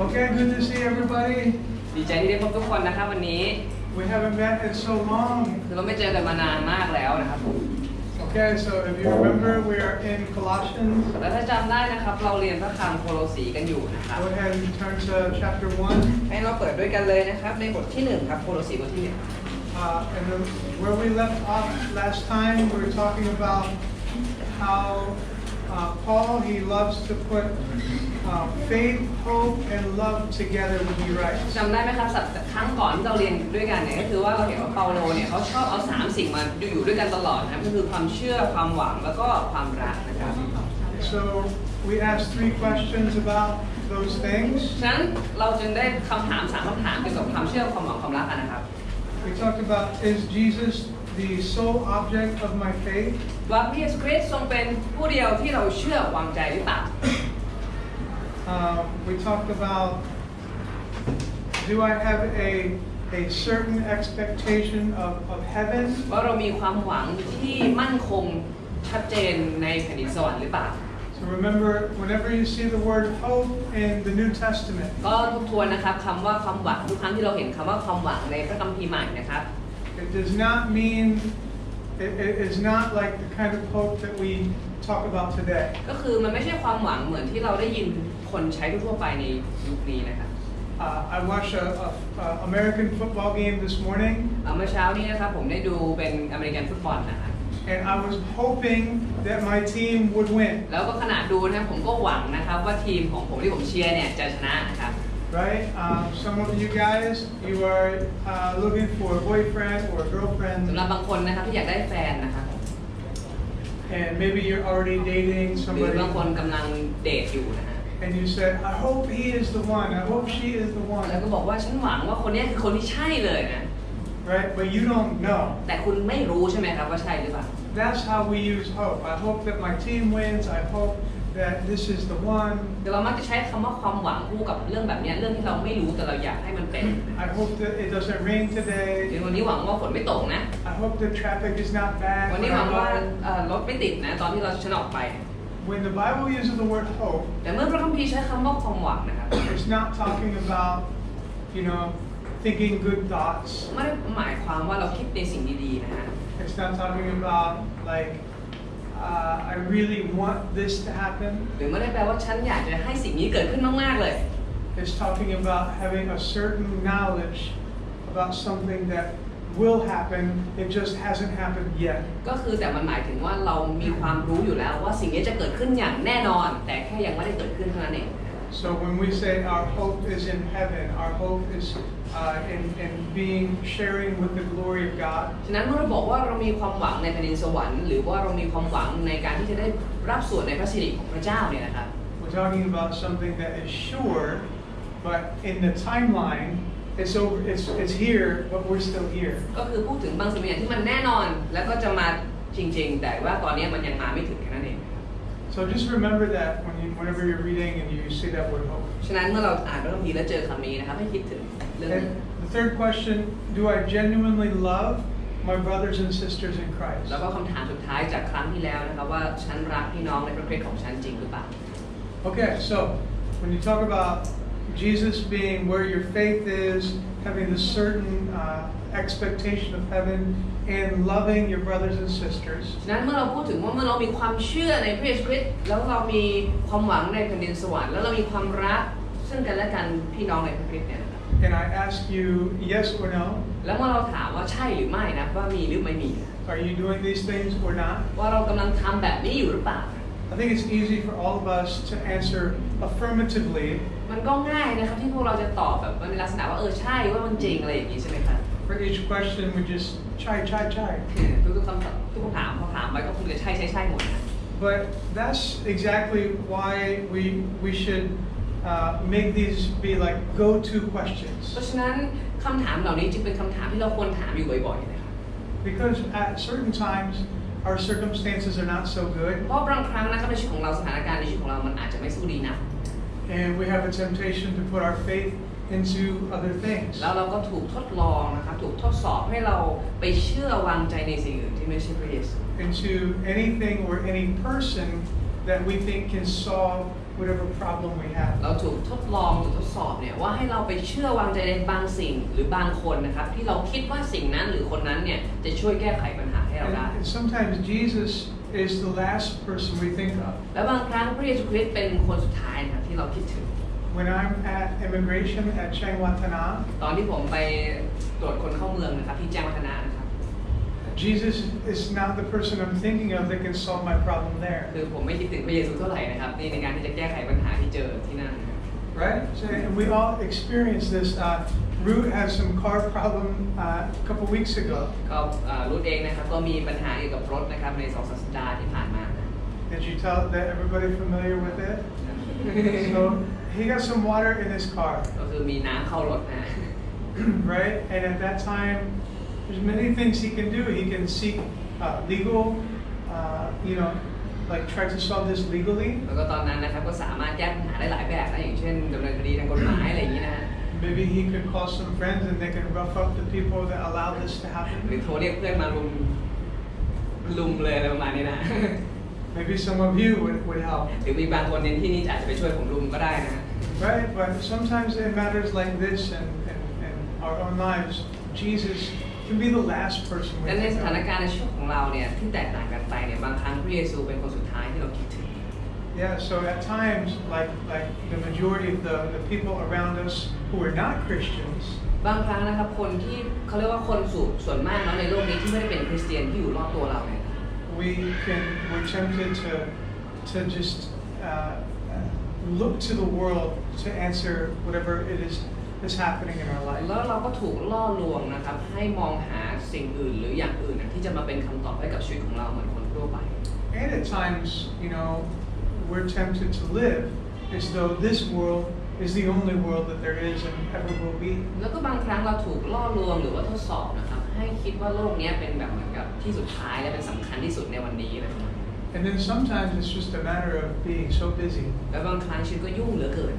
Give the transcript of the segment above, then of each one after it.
Okay, good to see everybody. ดีใจที่ได้พบทุกคนนะครับวันนี้ We haven't met in so long. คือเราไม่เจอกันมานานมากแล้วนะครับ Okay, so if you remember, we are in Colossians. และถ้าจำได้นะครับเราเรียนพระคัมภีร์โคโลสีกันอยู่นะครับ Go ahead and turn to chapter 1. ให้เราเปิดด้วยกันเลยนะครับในบทที่1ครับโคโลสีบทที่Where we left off last time, we were talking about how Paul, he loves to put faith, hope, and love together when he writes. จำได้ไหมครับครั้งก่อนที่เราเรียนด้วยกันเนี่ยก็คือว่าเราเห็นว่าเปาโลเนี่ยเขาชอบเอา3สิ่งมาอยู่ด้วยกันตลอดนะครับก็คือความเชื่อความหวังแล้วก็ความรักนะครับ So we asked 3 questions about those things. ฉะนั้นเราจึงได้คำถาม3คำถามเกี่ยวกับความเชื่อความหวังความรักกันนะครับ We talked about, is Jesus the sole object of my faith? ว่าพระเยซูคริสต์ทรงเป็นผู้เดียวที่เราเชื่อวางใจหรือเปล่า We talked about, do I have a certain expectation of heaven? ว่าเรามีความหวังที่มั่นคงชัดเจนในแผ่นดินสวรรค์หรือเปล่า So remember, whenever you see the word hope in the New Testament, ก็ทบทวนนะครับคำว่าความหวังทุกครั้งที่เราเห็นคำว่าความหวังในพระคัมภีร์ใหม่นะครับ it does not mean, it is not like the kind of hope that we talk about today. ก็คือมันไม่ใช่ความหวังเหมือนที่เราได้ยินคนใช้ทั่วไปในยุคนี้นะครับ I watched a American football game this morning. เมื่อเช้านี้นะครับผมได้ดูเป็นอเมริกันฟุตบอลนะครับ And I was hoping that my team would win. แล้วก็ขณะดูนะครับผมก็หวังนะครับว่าทีมของผมที่ผมเชียร์เนี่ยจะชนะนะครับ Right? Some of you guys, you are looking for a boyfriend or a girlfriend. สำหรับบางคนนะครับที่อยากได้แฟนนะครับ And maybe you're already dating หรือ somebody. บางคนกำลังเดทอยู่นะฮะ And you said, I hope he is the one. I hope she is the แล้ว one. ก็บอกว่าฉันหวังว่าคนนี้คือคนที่ใช่เลยนะ Right? But you don't know. แต่คุณไม่รู้ใช่ไหมครับว่าใช่หรือเปล่า That's how we use hope. I hope that my team wins. I hope that this is the one. เดี๋ยวเรามักจะใช้คำว่าความหวังคู่กับเรื่องแบบนี้เรื่องที่เราไม่รู้แต่เราอยากให้มันเป็น I hope that it doesn't rain เดี๋ยว today. วันนี้หวังว่าฝนไม่ตกนะ I hope the traffic is not bad. วันนี้หวังว่ารถไม่ติดนะตอนที่เราฉันออกไป When the Bible uses the word hope, แต่เมื่อพระคัมภีร์ใช้คำว่าความหวังนะครับ it's not talking about, thinking good thoughts. ไม่ได้หมายความว่าเราคิดในสิ่งดีๆนะฮะ It's not talking about like, I really want this to happen. หรือไม่ได้แปลว่าฉันอยากจะให้สิ่งนี้เกิดขึ้นมากๆเลย It's talking about having a certain knowledge about something that will happen. It just hasn't happened yet. ก็คือแต่มันหมายถึงว่าเรามีความรู้อยู่แล้วว่าสิ่งนี้จะเกิดขึ้นอย่างแน่นอนแต่แค่ยังไม่ได้เกิดขึ้นเท่านั้นเอง So when we say our hope is in heaven, our hope is in being sharing with the glory of God. ฉะนั้นเมื่อเราบอกว่าเรามีความหวังในแผ่นดินสวรรค์หรือว่าเรามีความหวังในการที่จะได้รับส่วนในพระสิริของพระเจ้าเนี่ยนะครับ We're talking about something that is sure, but in the timeline, it's here, but we're still here. ก็คือพูดถึงบางสิ่งบางอย่างที่มันแน่นอนแล้วก็จะมาจริงๆแต่ว่าตอนนี้มันยังมาไม่ถึงแค่นั้นเอง So just remember that whenever you're reading and you see that word hope. ฉะนั้นเมื่อเราอ่านพระคัมภีร์แล้วเจอคำนี้นะครับให้คิดถึงเรื่อง And the third question, do I genuinely love my brothers and sisters in Christ? แล้วก็คำถามสุดท้ายจากครั้งที่แล้วนะครับว่าฉันรักพี่น้องในพระคริสต์ของฉันจริงหรือเปล่า Okay, so when you talk about Jesus being where your faith is, having this certain expectation of heaven, and loving your brothers and sisters. ฉะนั้นเมื่อเราพูดถึงว่าเมื่อเรามีความเชื่อในพระเยซูคริสต์แล้วเรามีความหวังในแผ่นดินสวรรค์แล้วเรามีความรักซึ่งกันและกันพี่น้องในพระคริสต์เนี่ยนะครับ And I ask you, yes or no? แล้วเมื่อเราถามว่าใช่หรือไม่นะว่ามีหรือไม่มี Are you doing these things or not? ว่าเรากำลังทำแบบนี้อยู่หรือเปล่า I think it's easy for all of us to answer affirmatively. มันก็ง่ายนะครับที่พวกเราจะตอบแบบในลักษณะว่าใช่ว่ามันจริงอะไรอย่างนี้ใช่ไหมครับ For each question, we just chai. ทุกคำถามเขาถามไปก็คงจะใช่หมดนะ But that's exactly why we should make these be like go-to questions. เพราะฉะนั้นคำถามเหล่านี้จึงเป็นคำถามที่เราควรถามอยู่บ่อยๆนะครับ Because at certain times, our circumstances are not so good. เพราะบางครั้งนะครับในชีวิตของเราสถานการณ์ในชีวิตของเรามันอาจจะไม่สู้ดีนะ And we have a temptation to put our faith into other things. แล้วเราก็ถูกทดลองนะครับถูกทดสอบให้เราไปเชื่อวางใจในสิ่งอื่นที่ไม่ใช่พระเยซู Into anything or any person that we think can solve whatever problem we have. เราถูกทดลองถูกทดสอบเนี่ยว่าให้เราไปเชื่อวางใจในบางสิ่งหรือบางคนนะครับที่เราคิดว่าสิ่งนั้นหรือคนนั้นเนี่ยจะช่วยแก้ไขปัญหาให้เราได้ And sometimes Jesus is the last person we think of. และบางครั้งพระเยซูคริสต์เป็นคนสุดท้ายนะครับที่เราคิดถึง When I'm at immigration at Chiang Watana, ตอนที่ผมไปตรวจคนเข้าเมืองนะครับที่แจ้งวัฒนะนะครับ Jesus is not the person I'm thinking of that can solve my problem there. คือผมไม่คิดถึงพระเยซูเท่าไหร่นะครับในการที่จะแก้ไขปัญหาที่เจอที่นั่น Right? So, and we all experience this. Ruud had some car problem a couple weeks ago. ก็รู้เองนะครับก็มีปัญหาเกี่ยวกับรถนะครับใน2 สัปดาห์ที่ผ่านมา Did you tell that everybody familiar with it? So he got some water in his car. ก็คือมีน้ำเข้ารถนะ Right? And at that time, there's many things he can do. He can seek legal, like try to solve this legally. แล้วก็ตอนนั้นนะครับก็สามารถแก้ปัญหาได้หลายแบบนะอย่างเช่นดำเนินคดีทางกฎหมายอะไรอย่างนี้นะ Maybe he could call some friends and they can rough up the people that allow this to หรือ happen. โทรเรียกเพื่อนมาลุมเลยอะไรประมาณนี้นะ Maybe some of you would help. หรือมีบางคนในที่นี้อาจจะไปช่วยผมลุมก็ได้นะ Right? But sometimes in matters like this and our own lives, Jesus can be the last person we และใน think สถาน of. การณ์ในชีวิตของเราเนี่ยที่แตกต่างกันไปเนี่ยบางครั้งพระเยซูเป็นคนสุดท้ายที่เราคิดถึง Yeah, so at times, like the majority of the people around us who are not Christians, บางครั้งนะครับคนที่เขาเรียกว่าคนส่วนมากเนาะในโลกนี้ที่ไม่ได้เป็นคริสเตียนที่อยู่รอบตัวเราเนี่ย we're tempted to just look to the world to answer whatever it is happening in our แล้ life. วเราก็ถูกล่อลวงนะครับให้มองหาสิ่งอื่นหรืออย่างอื่นนะที่จะมาเป็นคำตอบให้กับชีวิตของเราเหมือนคนทั่วไป And at times, we're tempted to live as though this world is the only world that there is and ever will be. แล้วก็บางครั้งเราถูกล่อลวงหรือว่าทดสอบนะครับให้คิดว่าโลกนี้เป็นแบบเหมือนกับที่สุดท้ายและเป็นสำคัญที่สุดในวันนี้นะครับ And then sometimes it's just a matter of being so busy. และบางครั้งชีวิตก็ยุ่งเหลือเกิน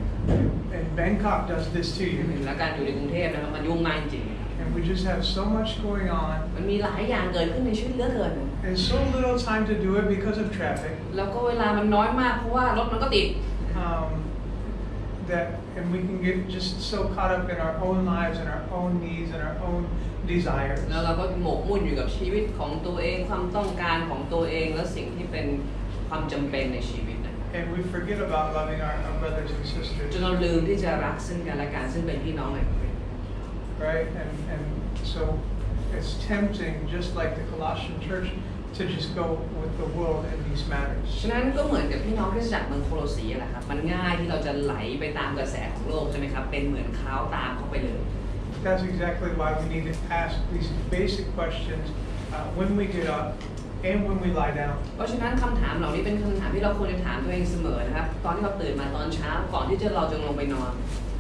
And Bangkok does this to you. และการอยู่ในกรุงเทพนะครับมันยุ่งมากจริง And we just have so much going on มันมีหลายอย่างเกิดขึ้นในชีวิตเหลือเกิน and so little time to do it because of traffic. แล้วก็เวลามันน้อยมากเพราะว่ารถมันก็ติด And we can get just so caught up in our own lives and our own needs and our own desires. แล้วเราก็หมกมุ่นอยู่กับชีวิตของตัวเองความต้องการของตัวเองและสิ่งที่เป็นความจำเป็นในชีวิตนะครับ And we forget about loving our brothers and จ sisters. นเราลืมที่จะรักซึ่งกันและกันซึ่งเป็นพี่น้องในพระคริสต์ Right? And so it's tempting, just like the Colossian church, to just go with the world in these matters. ฉะนั้นก็เหมือนกับพี่น้องคริสตจักรเมืองโคโลสีแหละครับมันง่ายที่เราจะไหลไปตามกระแสของโลกใช่ไหมครับเป็นเหมือนเขาตามเข้าไปเลย That's exactly why we need to ask these basic questions when we get up and when we lie down. เพราะฉะนั้นคำถามเหล่านี้เป็นคำถามที่เราควรจะถามตัวเองเสมอนะครับตอนที่เราตื่นมาตอนเช้าก่อนที่เราจะลงไปนอน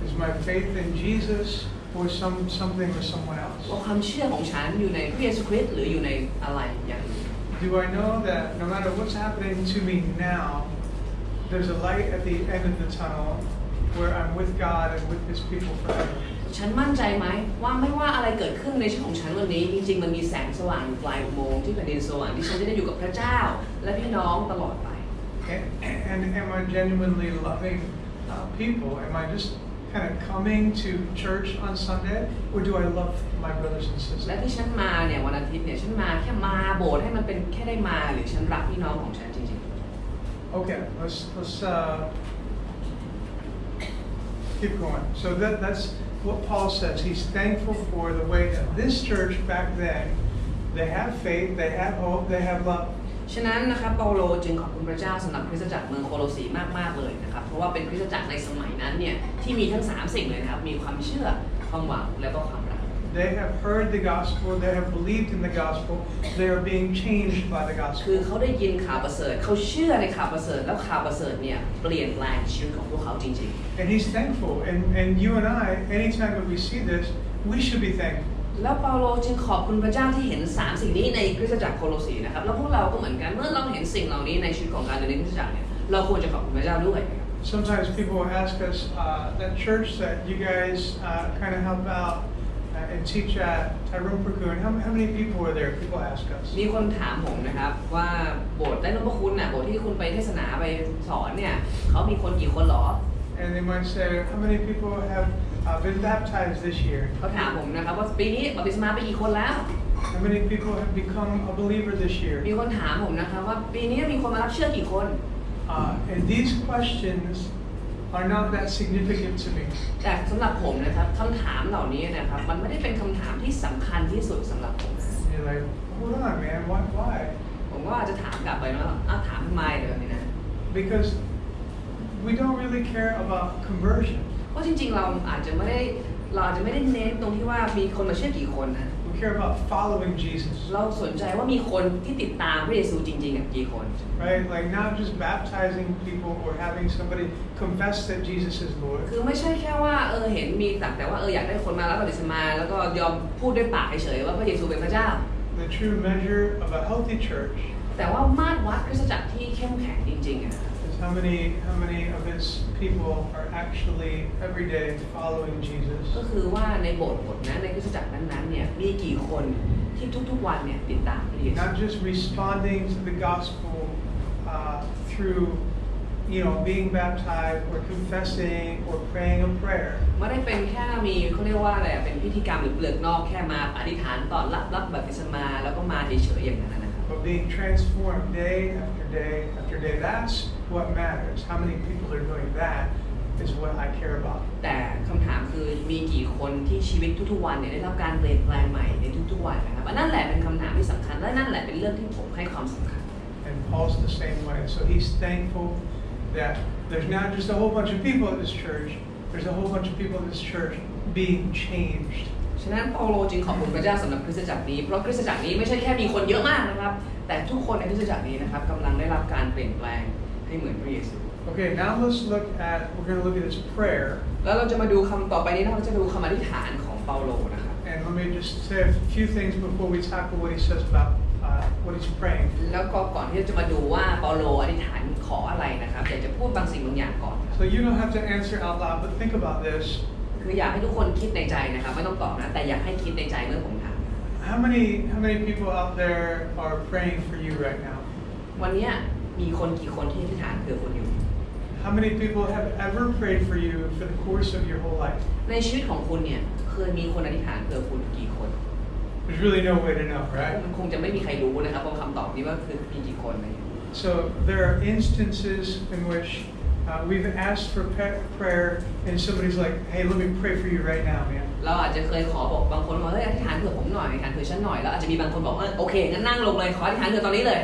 Is my faith in Jesus or something or someone else? ว่าความเชื่อของฉันอยู่ในพระเยซูคริสต์หรืออยู่ในอะไรอย่างอื่น Do I know that no matter what's happening to me now, there's a light at the end of the tunnel where I'm with God and with His people forever? ฉันมั่นใจไหมว่าไม่ว่าอะไรเกิดขึ้นในชีวิตของฉันวันนี้จริงๆมันมีแสงสว่างปลายอุโมงค์ที่แผ่นดินสวรรค์ที่ฉันจะได้อยู่กับพระเจ้าและพี่น้องตลอดไป And am I genuinely loving people? Am I just kind of coming to church on Sunday, or do I love my brothers and และ sisters? ที่ฉันมาเนี่ยวันอาทิตย์เนี่ยฉันมาแค่มาโบสถ์ให้มันเป็นแค่ได้มาหรือฉันรักพี่น้องของฉันจริง Okay, let's keep going. So that's what Paul says. He's thankful for the way that this church back then, they have faith, they have hope, they have love. ๆฉะนั้นนะครับเปาโลจึงขอบคุณพระเจ้าสำหรับคริสตจักรเมืองโคโลสีมากๆเลยนะครับเพราะว่าเป็นคริสตจักรในสมัยนั้นเนี่ยที่มีทั้ง3สิ่งเลยนะครับมีความเชื่อความหวังและก็ความรัก They have heard the gospel, they have believed in the gospel, they are being changed by the คือ gospel. เขาได้ยินข่าวประเสริฐเขาเชื่อในข่าวประเสริฐแล้วข่าวประเสริฐเนี่ยเปลี่ยนแปลงชีวิตของพวกเขาจริง And he's thankful. And you and I, anytime that we see this, we should be thankful. ๆแล้วเปาโลจึงขอบคุณพระเจ้าที่เห็น3สิ่งนี้ในคริสตจักรโคโลสีนะครับแล้วพวกเราก็เหมือนกันเมื่อเราเห็นสิ่งเหล่านี้ในชีวิตของการเดินในคริสตจักรเนี่ยเราควรจะขอบคุณพระเจ้าด้วย Sometimes people will ask us, that church that you guys kind of help out, and teach at Tyrone Perkun. How many people were there? People ask us. มีคนถามผมนะครับว่าโบสถ์ได้นพคุณน่ะโบสถ์ที่คุณไปเทศนาไปสอนเนี่ยเขามีคนกี่คนหรอ And they might say, how many people have been baptized this year? เขาถามผมนะครับว่าปีนี้บัพติศมาไปกี่คนแล้ว How many people have become a believer this year? มีคนถามผมนะครับว่าปีนี้มีคนมารับเชื่อกี่คน And these questions are not that significant to me. แต่สำหรับผมนะครับคำถามเหล่านี้นะครับมันไม่ได้เป็นคำถามที่สำคัญที่สุดสำหรับผม You're like, hold on, man. Why? ผมก็อาจจะถามกลับไปว่าถามทำไมแบบนี้นะ Because we don't really care about conversion. เพราะจริงๆเราอาจจะไม่ได้เน้นตรงที่ว่ามีคนมาเชื่อกี่คนนะ We care about following Jesus. เราสนใจว่ามีคนที่ติดตามพระเยซูจริงๆกี่คน Right? Like not just baptizing people or having somebody confess that Jesus is Lord. คือไม่ใช่แค่ว่าเห็นมีแต่ว่าอยากได้คนมารับบัพติศมาแล้วก็ยอมพูดด้วยปากเฉยๆว่าพระเยซูเป็นพระเจ้า The true measure of a healthy church แต่ว่ามาตรวัดคริสตจักรที่เข้มแข็งจริงๆis how many of its people are actually every day following Jesus. ก็คือว่าในโบสถ์นั้นในคริสตจักรนั้นๆเนี่ยมีกี่คนที่ทุกๆวันเนี่ยติดตามพระเยซู Not just responding to the gospel through being baptized or confessing or praying a prayer. ไม่ได้เป็นแค่มีเขาเรียกว่าอะไรเป็นพิธีกรรมหรือเปลือกนอกแค่มาอธิษฐานตอนรับบัพติศมาแล้วก็มาเฉยๆอย่างนั้นนะครับ But being transformed day after day after day, that's what matters. How many people are doing that is what I care about. แต่คำถามคือมีกี่คนที่ชีวิตทุกๆวันเนี่ยได้รับการเปลี่ยนแปลงใหม่ในทุกๆวันนะครับนั่นแหละเป็นคำถามที่สำคัญและนั่นแหละเป็นเรื่องที่ผมให้ความสำคัญ And Paul's the same way. So he's thankful that there's not just a whole bunch of people at this church. There's a whole bunch of people in this church being changed. ฉะนั้นเปาโลจึงขอบคุณพระเจ้าสำหรับคริสตจักรนี้เพราะคริสตจักรนี้ไม่ใช่แค่มีคนเยอะมากนะครับแต่ทุกคนในคริสตจักรนี้นะครับกำลังได้รับการเปลี่ยนแปลงให้เหมือนพระเยซู Okay, now we're going to look at his prayer. แล้วเราจะมาดูคำต่อไปนี้เราจะดูคำอธิษฐานของเปาโลนะครับ And let me just say a few things before we tackle what he says about what he's praying. แล้วก็ก่อนที่จะมาดูว่าเปาโลอธิษฐานขออะไรนะครับอยากจะพูดบางสิ่งบางอย่างก่อน So you don't have to answer out loud, but think about this. คืออยากให้ทุกคนคิดในใจนะครับไม่ต้องตอบนะแต่อยากให้คิดในใจเมื่อผมถาม How many people out there are praying for you right now? วันนี้มีคนกี่คนที่อธิษฐานเผื่อคุณอยู่ How many people have ever prayed for you for the course of your whole life? ในชีวิตของคุณเนี่ยเคยมีคนอธิษฐานเผื่อคุณกี่คน There's really no way to know, right? มันคงจะไม่มีใครรู้นะครับเพราะคำตอบนี้ว่าคือมีกี่คนอะไรอย่างเงี้ย So there are instances in which we've asked for prayer and somebody's like, hey, let me pray for you right now, man. เราอาจจะเคยขอบอกบางคนว่าเฮ้ยอธิษฐานเผื่อผมหน่อยอธิษฐานเผื่อฉันหน่อยแล้วอาจจะมีบางคนบอกว่าโอเคงั้นนั่งลงเลยขออธิษฐานเผื่อตอนนี้เลย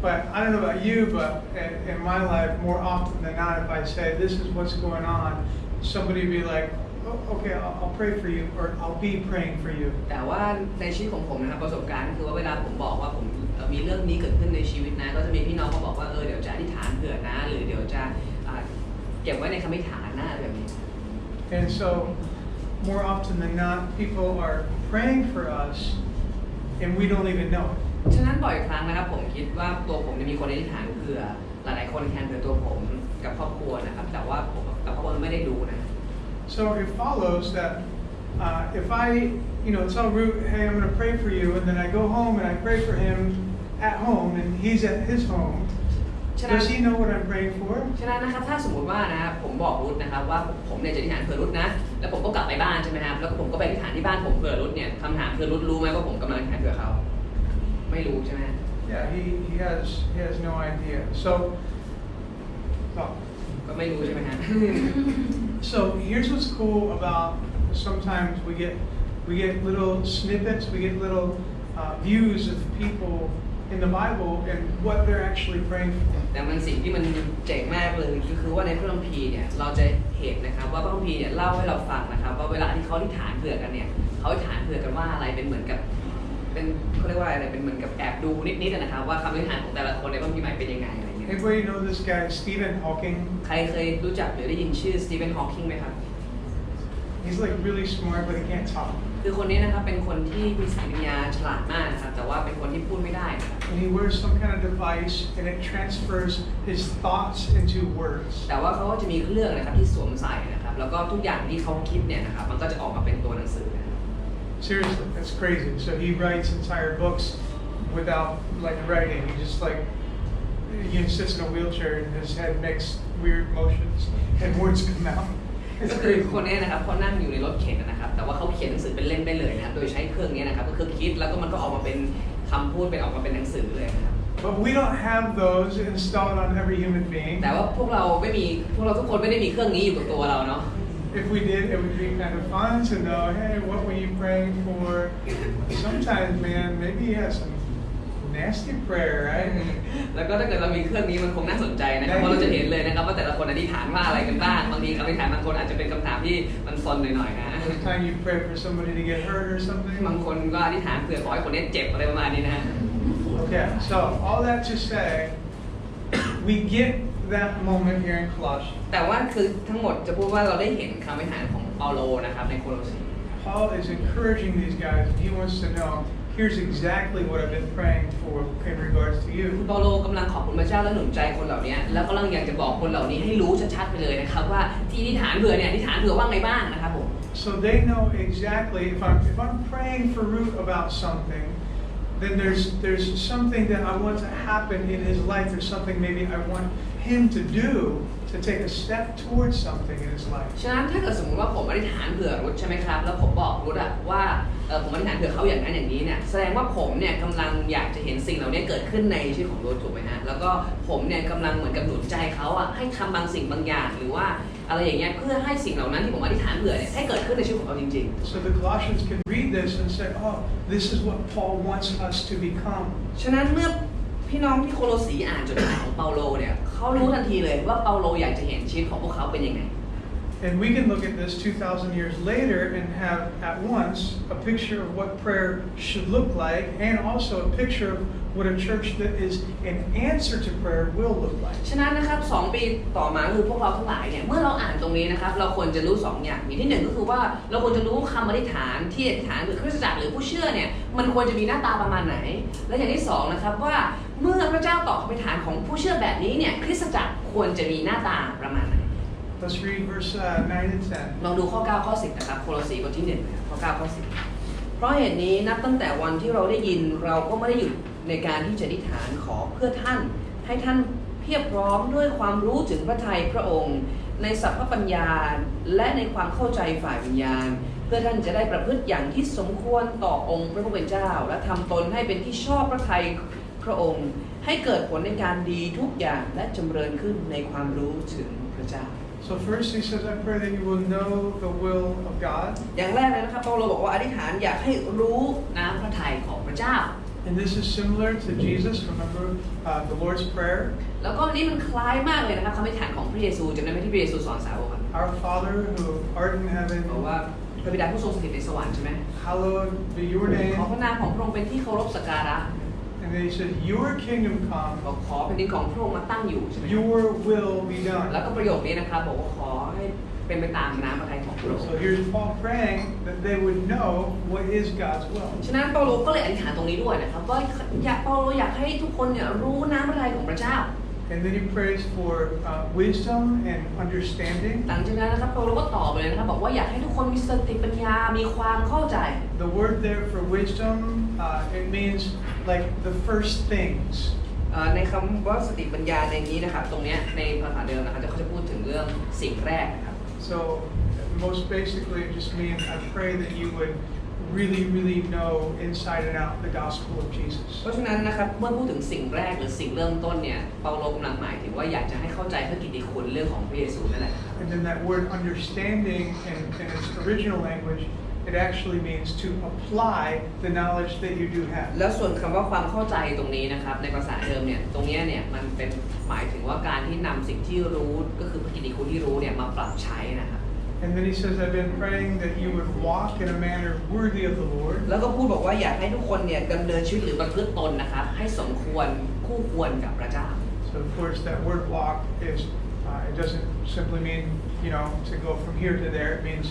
But I don't know about you, but in my life, more often than not, if I say this is what's going on, somebody will be like, oh, okay, I'll pray for you, or I'll be praying for you. แต่ว่าในชีวิตของผมนะครับประสบการณ์คือว่าเวลาผมบอกว่าผมมีเรื่องนี้เกิดขึ้นในชีวิตนะก็จะมีพี่น้องเขาบอกว่าเดี๋ยวจะอธิษฐานเผื่อนะหรือเดี๋ยวจะเก็บไว้ในคำอธิษฐานนะแบบนี้ And so, more often than not, people are praying for us, and we don't even know it. ฉะนั้นบ่อยครั้งนะครับผมคิดว่าตัวผมมีคนอธิษฐานเผื่อหลายๆคนแทนเผื่อตัวผมกับครอบครัวนะครับแต่ว่าผมกับครอบครัวไม่ได้รู้นะ So it follows that if I, tell Ruud, hey, I'm going to pray for you, and then I go home and I pray for him at home, and he's at his home, does he know what I'm praying for? ฉะนั้นนะครับถ้าสมมติว่านะครับผมบอกรุทนะครับว่าผมเนี่ยจะอธิษฐานเผื่อรุทนะแล้วผมก็กลับไปบ้านใช่ไหมครับแล้วผมก็ไปอธิษฐานที่บ้านผมเผื่อรุทเนี่ยคำถามคือรุทรู้ไหมว่าผมกำลังอธิษฐานเผื่อเขาไม่รู้ใช่ไหม Yeah, he has no idea. So ก็ไม่รู้ใช่ไหมฮะ So here's what's cool about sometimes we get little snippets, we get little views of people in the Bible and what they're actually praying for. แต่มันสิ่งที่มันเจ๋งมากเลยคือว่าในพระคัมภีร์เนี่ยเราจะเห็นนะครับว่าพระคัมภีร์เนี่ยเล่าให้เราฟังนะครับว่าเวลาที่เขาอธิษฐานเผื่อกันเนี่ยเขาอธิษฐานเผื่อกันว่าอะไรเป็นเหมือนกับเป็นเขาเรียกว่าอะไรเป็นเหมือนกับแอบดูนิดๆนะครับว่าคำอธิษฐานของแต่ละคนในพระคัมภีร์ใหม่เป็นยังไงอะไรอย่างเงี้ย Anybody know this guy Stephen Hawking? ใครเคยรู้จักหรือได้ยินชื่อสตีเฟนฮอว์กิงไหมครับ He's like really smart, but he can't talk. คือคนนี้นะครับเป็นคนที่มีสติปัญญาฉลาดมากนะครับแต่ว่าเป็นคนที่พูดไม่ได้นะครับ And he wears some kind of device, and it transfers his thoughts into words. แต่ว่าเขาก็จะมีเครื่องนะครับที่สวมใส่นะครับแล้วก็ทุกอย่างที่เขาคิดเนี่ยนะครับมันก็จะออกมาเป็นตัวหนังสือนะครับ Seriously, that's crazy. So he writes entire books without like writing. He just like he sits in a wheelchair and his head makes weird motions and words come out. ก็คือคนนี้นะครับเขานั่งอยู่ในรถเข็นนะครับแต่ว่าเขาเขียนหนังสือเป็นเล่มได้เลยนะโดยใช้เครื่องนี้นะครับก็คือคิดแล้วก็มันก็ออกมาเป็นคำพูดเป็นออกมาเป็นหนังสือเลยนะครับ But we don't have those installed on every human being. แต่ว่าพวกเราทุกคนไม่ได้มีเครื่องนี้อยู่กับตัวเราเนาะ If we did, it would be kind of fun to know, hey, what were you praying for? Sometimes, man, maybe you have some nasty prayer, right? แล้วก็ถ้าเกิดเรามีเครื่องนี้มันคงน่าสนใจนะครับเพราะเราจะเห็นเลยนะครับว่าแต่ละคนอธิษฐานว่าอะไรกันบ้างบางทีคำอธิษฐานบางคนอาจจะเป็นคำถามที่มันซนหน่อยๆนะ Sometimes you pray for somebody to get hurt or something. บางคนก็อธิษฐานเผื่อขอให้คนนี้เจ็บอะไรประมาณนี้นะ Okay, so all that to say, we get that moment here in Colossians. แต่ว่าคือทั้งหมดจะพูดว่าเราได้เห็นคำอธิษฐานของเปาโลนะครับในโคโลสี Paul is encouraging these guys, and he wants to know, here's exactly what I've been praying for in regards to you. เปาโลกำลังขอบคุณพระเจ้าและหนุนใจคนเหล่านี้แล้วก็กำลังอยากจะบอกคนเหล่านี้ให้รู้ชัดๆไปเลยนะครับว่าที่อธิษฐานเผื่อเนี่ยอธิษฐานเผื่อว่าไงบ้างนะครับผม So they know exactly if I'm praying for Ruud about something, then there's something that I want to happen in his life. There's something maybe I want him to do to take a step towards something in his life. ฉะนั้นถ้าเกิดสมมติว่าผมอธิษฐานเผื่อรุธใช่ไหมครับแล้วผมบอกรุธว่าผมอธิษฐานเผื่อเขาอย่างนั้นอย่างนี้เนี่ยแสดงว่าผมเนี่ยกำลังอยากจะเห็นสิ่งเหล่านี้เกิดขึ้นในชีวิตของรุธถูกไหมฮะแล้วก็ผมเนี่ยกำลังเหมือนกับหนุนใจเขาให้ทำบางสิ่งบางอย่างหรือว่าอะไรอย่างเงี้ยเพื่อให้สิ่งเหล่านั้นที่ผมอธิษฐานเผื่อเนี่ยให้เกิดขึ้นในชีวิตของเขาจริงๆ So the Colossians can read this and say, oh, this is what Paul wants us to become. ฉะนั้นเมื่อพี่น้องที่โคโลสีอ่านจดหมายของเปาโลเนี่ยเขารู้ทันทีเลยว่าเปาโลอยากจะเห็นชีวิตของพวกเขาเป็นยังไง And we can look at this 2,000 years later and have at once a picture of what prayer should look like and also a picture of what a church that is an answer to prayer will look like. ฉะนั้นนะครับ2 ปีต่อมาคือพวกเราทั้งหลายเนี่ยเมื่อเราอ่านตรงนี้นะครับเราควรจะรู้2 อย่างอย่างที่1ก็คือว่าเราควรจะรู้คำอธิษฐานที่อธิษฐานหรือคริสตจักรหรือผู้เชื่อเนี่ยมันควรจะมีหน้าตาประมาณไหนและอย่างที่2นะครับว่าเมื่อพระเจ้าตอบคำอธิษฐานของผู้เชื่อแบบนี้เนี่ยคริสตจักรควรจะมีหน้าตาประมาณไหน Let's read verse 9 and 10. ลองดูข้อ9ข้อ10นะครับโคโลสีบทที่1ข้อ9ข้อ10เพราะเหตุนี้นับตั้งแต่วันที่เราได้ยินเราก็ไม่ได้หยุดในการที่จะอธิษฐานขอเพื่อท่านให้ท่านเพียบพร้อมด้วยความรู้ถึงพระทัยพระองค์ในสัพพปัญญาและในความเข้าใจฝ่ายวิญญาณเพื่อท่านจะได้ประพฤติอย่างที่สมควรต่อองค์พระผู้เป็นเจ้าและทำตนให้เป็นที่ชอบพระทัยพระองค์ให้เกิดผลในการดีทุกอย่างและจำเริญขึ้นในความรู้ถึงพระเจ้าSo first he says, I pray that you will know the will of God. อย่างแรกเลยนะครับเปาโลบอกว่าอธิษฐานอยากให้รู้น้ำพระทัยของพระเจ้า And this is similar to Jesus. Remember the Lord's Prayer. แล้วก็อันนี้มันคล้ายมากเลยนะครับคำอธิษฐานของพระเยซูจำได้ไหมที่พระเยซูสอนสาวก Our Father who art in heaven. บอกว่าพระบิดาผู้ทรงสถิตในสวรรค์ใช่ไหม Hallowed be your name. ขอพระนามของพระองค์เป็นที่เคารพสักการะ And then he said, Your kingdom come. บอกขอแผ่นดินของพระองค์มาตั้งอยู่ใช่ไหม Your will be แล้ว done. ก็ประโยคนี้นะครับบอกว่าขอให้เป็นไปตามน้ำพระทัยของพระองค์ So here's Paul praying that they would know what is God's will. ฉะนั้นเปาโลก็เลยอธิษฐานตรงนี้ด้วยนะครับว่าเปาโลอยากให้ทุกคนเนี่ยรู้น้ำพระทัยของพระเจ้า And then he prays for wisdom and understanding. หลังจากนั้นนะครับเปาโลก็ตอบเลยนะครับบอกว่าอยากให้ทุกคนมีสติปัญญามีความเข้าใจ The word there for wisdom, it means like the first things. ในคำว่าสติปัญญาในนี้นะครับตรงนี้ในภาษาเดิมนะครับเขาจะพูดถึงเรื่องสิ่งแรกนะครับ So most basically it just means I pray that you would really know inside and out the gospel of Jesus. เพราะฉะนั้นนะครับเมื่อพูดถึงสิ่งแรกหรือสิ่งเริ่มต้นเนี่ยเปาโลกำลังหมายถึงว่าอยากจะให้เข้าใจพระกิตติคุณเรื่องของพระเยซูนั่นแหละ And then that word understanding in its original language, it actually means to apply the knowledge that you do have. แล้วส่วนคำว่าความเข้าใจตรงนี้นะครับในภาษาเดิมเนี่ยตรงนี้เนี่ยมันเป็นหมายถึงว่าการที่นำสิ่งที่รู้ก็คือพระกิตติคุณที่รู้เนี่ยมาปรับใช้นะครับ And then he says, I've been praying that you would walk in a manner worthy of the Lord. แล้วก็พูดบอกว่าอยากให้ทุกคนเนี่ยดำเนินชีวิตหรือประพฤติตนนะครับให้สมควรคู่ควรกับพระเจ้า So of course that word walk is, it doesn't simply mean, to go from here to there. It means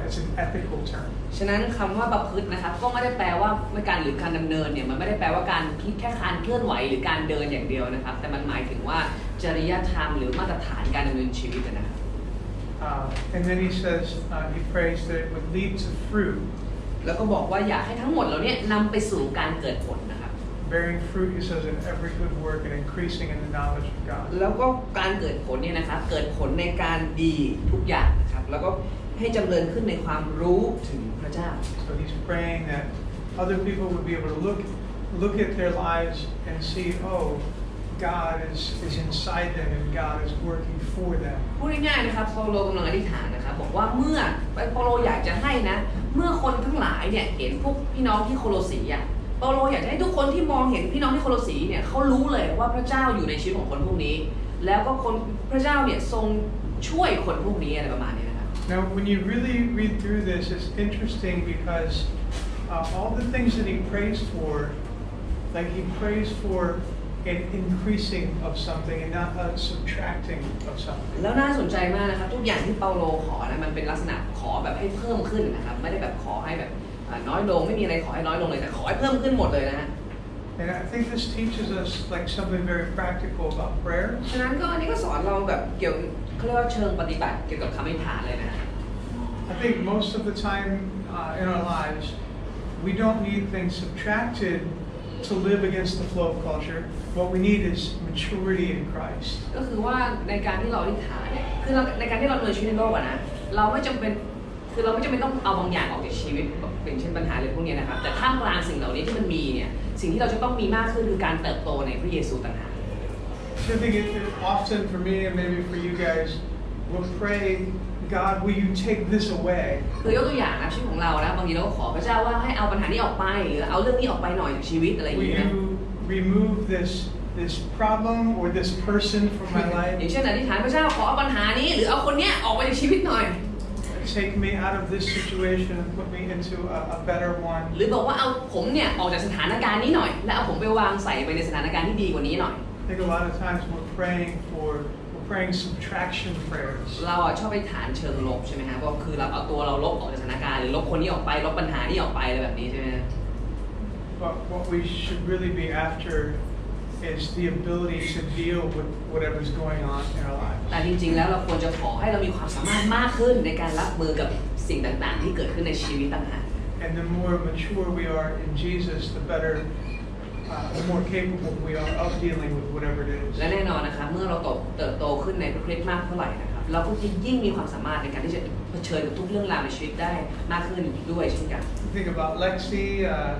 it's an ethical term. ฉะนั้นคำว่าประพฤตินะครับก็ไม่ได้แปลว่าการหรือการดำเนินเนี่ยมันไม่ได้แปลว่าการแค่การเคลื่อนไหวหรือการเดินอย่างเดียวนะครับแต่มันหมายถึงว่าจริยธรรมหรือมาตรฐานการดำเนินชีวิตนะครับAnd then he says, he prays that it would lead to fruit. แล้วก็บอกว่าอยากให้ทั้งหมดเหล่านี้นำไปสู่การเกิดผลนะครับ Bearing fruit, he says, in every good work and increasing in the knowledge of God. แล้วก็การเกิดผลเนี่ยนะครับเกิดผลในการดีทุกอย่างนะครับแล้วก็ให้จำเริญขึ้นในความรู้ถึงพระเจ้า So he's praying that other people would be able to look at their lives and see, oh, God is inside them and God is working for them. พูดง่ายๆนะครับเปาโลกำลังอธิษฐานนะครับบอกว่าเมื่อเปาโลอยากจะให้นะเมื่อคนทั้งหลายเนี่ยเห็นพวกพี่น้องที่โคโลสีอ่ะเปาโลอยากจะให้ทุกคนที่มองเห็นพี่น้องที่โคโลสีเนี่ยเขารู้เลยว่าพระเจ้าอยู่ในชีวิตของคนพวกนี้แล้วก็คนพระเจ้าเนี่ยทรงช่วยคนพวกนี้อะไรประมาณนี้นะครับ Now, when you really read through this, it's interesting because all the things that he prays for, like he prays for an increasing of something and not a subtracting of something. แล้วน่าสนใจมากนะครับทุกอย่างที่เปาโลขอนะมันเป็นลักษณะขอแบบให้เพิ่มขึ้นนะครับไม่ได้แบบขอให้แบบน้อยลงไม่มีอะไรขอให้น้อยลงเลยแต่ขอให้เพิ่มขึ้นหมดเลยนะฮะ And I think this teaches us like something very practical about prayer. ฉะนั้นก็อันนี้ก็สอนเราแบบเกี่ยวเขาเรียกว่าเชิงปฏิบัติเกี่ยวกับคำอธิษฐานเลยนะ I think most of the time in our lives, we don't need things subtracted to live against the flow of culture. What we need is maturity in Christ. ก็คือว่าในการที่เราอธิษฐานเนี่ยคือในการที่เราดำเนินชีวิตในโลกอะนะเราไม่จำเป็นต้องเอาบางอย่างออกจากชีวิตเป็นเช่นปัญหาอะไรพวกนี้นะครับแต่ท่ามกลางสิ่งเหล่านี้ที่มันมีเนี่ยสิ่งที่เราจะต้องมีมากขึ้นคือการเติบโตในพระเยซูต่างหาก So I think it often for me and maybe for you guys, we'll pray, God, will you take this away? คือยกตัวอย่างนะชีวิตของเรานะบางทีเราก็ขอพระเจ้าว่าให้เอาปัญหานี้ออกไปหรือเอาเรื่องนี้ออกไปหน่อยจากชีวิตอะไรอย่าง Will เงี้ย you remove this problem or this person from my อ life? ย่างเช่นอธิษฐานพระเจ้าขอเอาปัญหานี้หรือเอาคนเนี้ยออกไปจากชีวิตหน่อย Take me out of this situation and put me into a better one. หรือบอกว่าเอาผมเนี่ยออกจากสถานการณ์นี้หน่อยแล้วเอาผมไปวางใส่ไปในสถานการณ์ที่ดีกว่านี้หน่อย I think a lot of times we're praying subtraction prayers. เราชอบไปฐานเชิงลบใช่ไหมฮะก็คือเราเอาตัวเราลบออกจากสถานการณ์หรือลบคนนี้ออกไปลบปัญหานี้ออกไปอะไรแบบนี้ใช่ไหม But what we should really be after is the ability to deal with whatever's going on in our lives. แต่จริงๆแล้วเราควรจะขอให้เรามีความสามารถมากขึ้นในการรับมือกับสิ่งต่างๆที่เกิดขึ้นในชีวิตต่างหาก And the more mature we are in Jesus, the better, the more capable we are of dealing with whatever it is. และแน่นอนนะครับเมื่อเราเติบโตขึ้นในพระคริสต์มากเท่าไหร่นะครับเราก็จะยิ่งมีความสามารถในการที่จะเผชิญกับทุกเรื่องราวในชีวิตได้มากขึ้นด้วยเช่นกัน Think about Lexi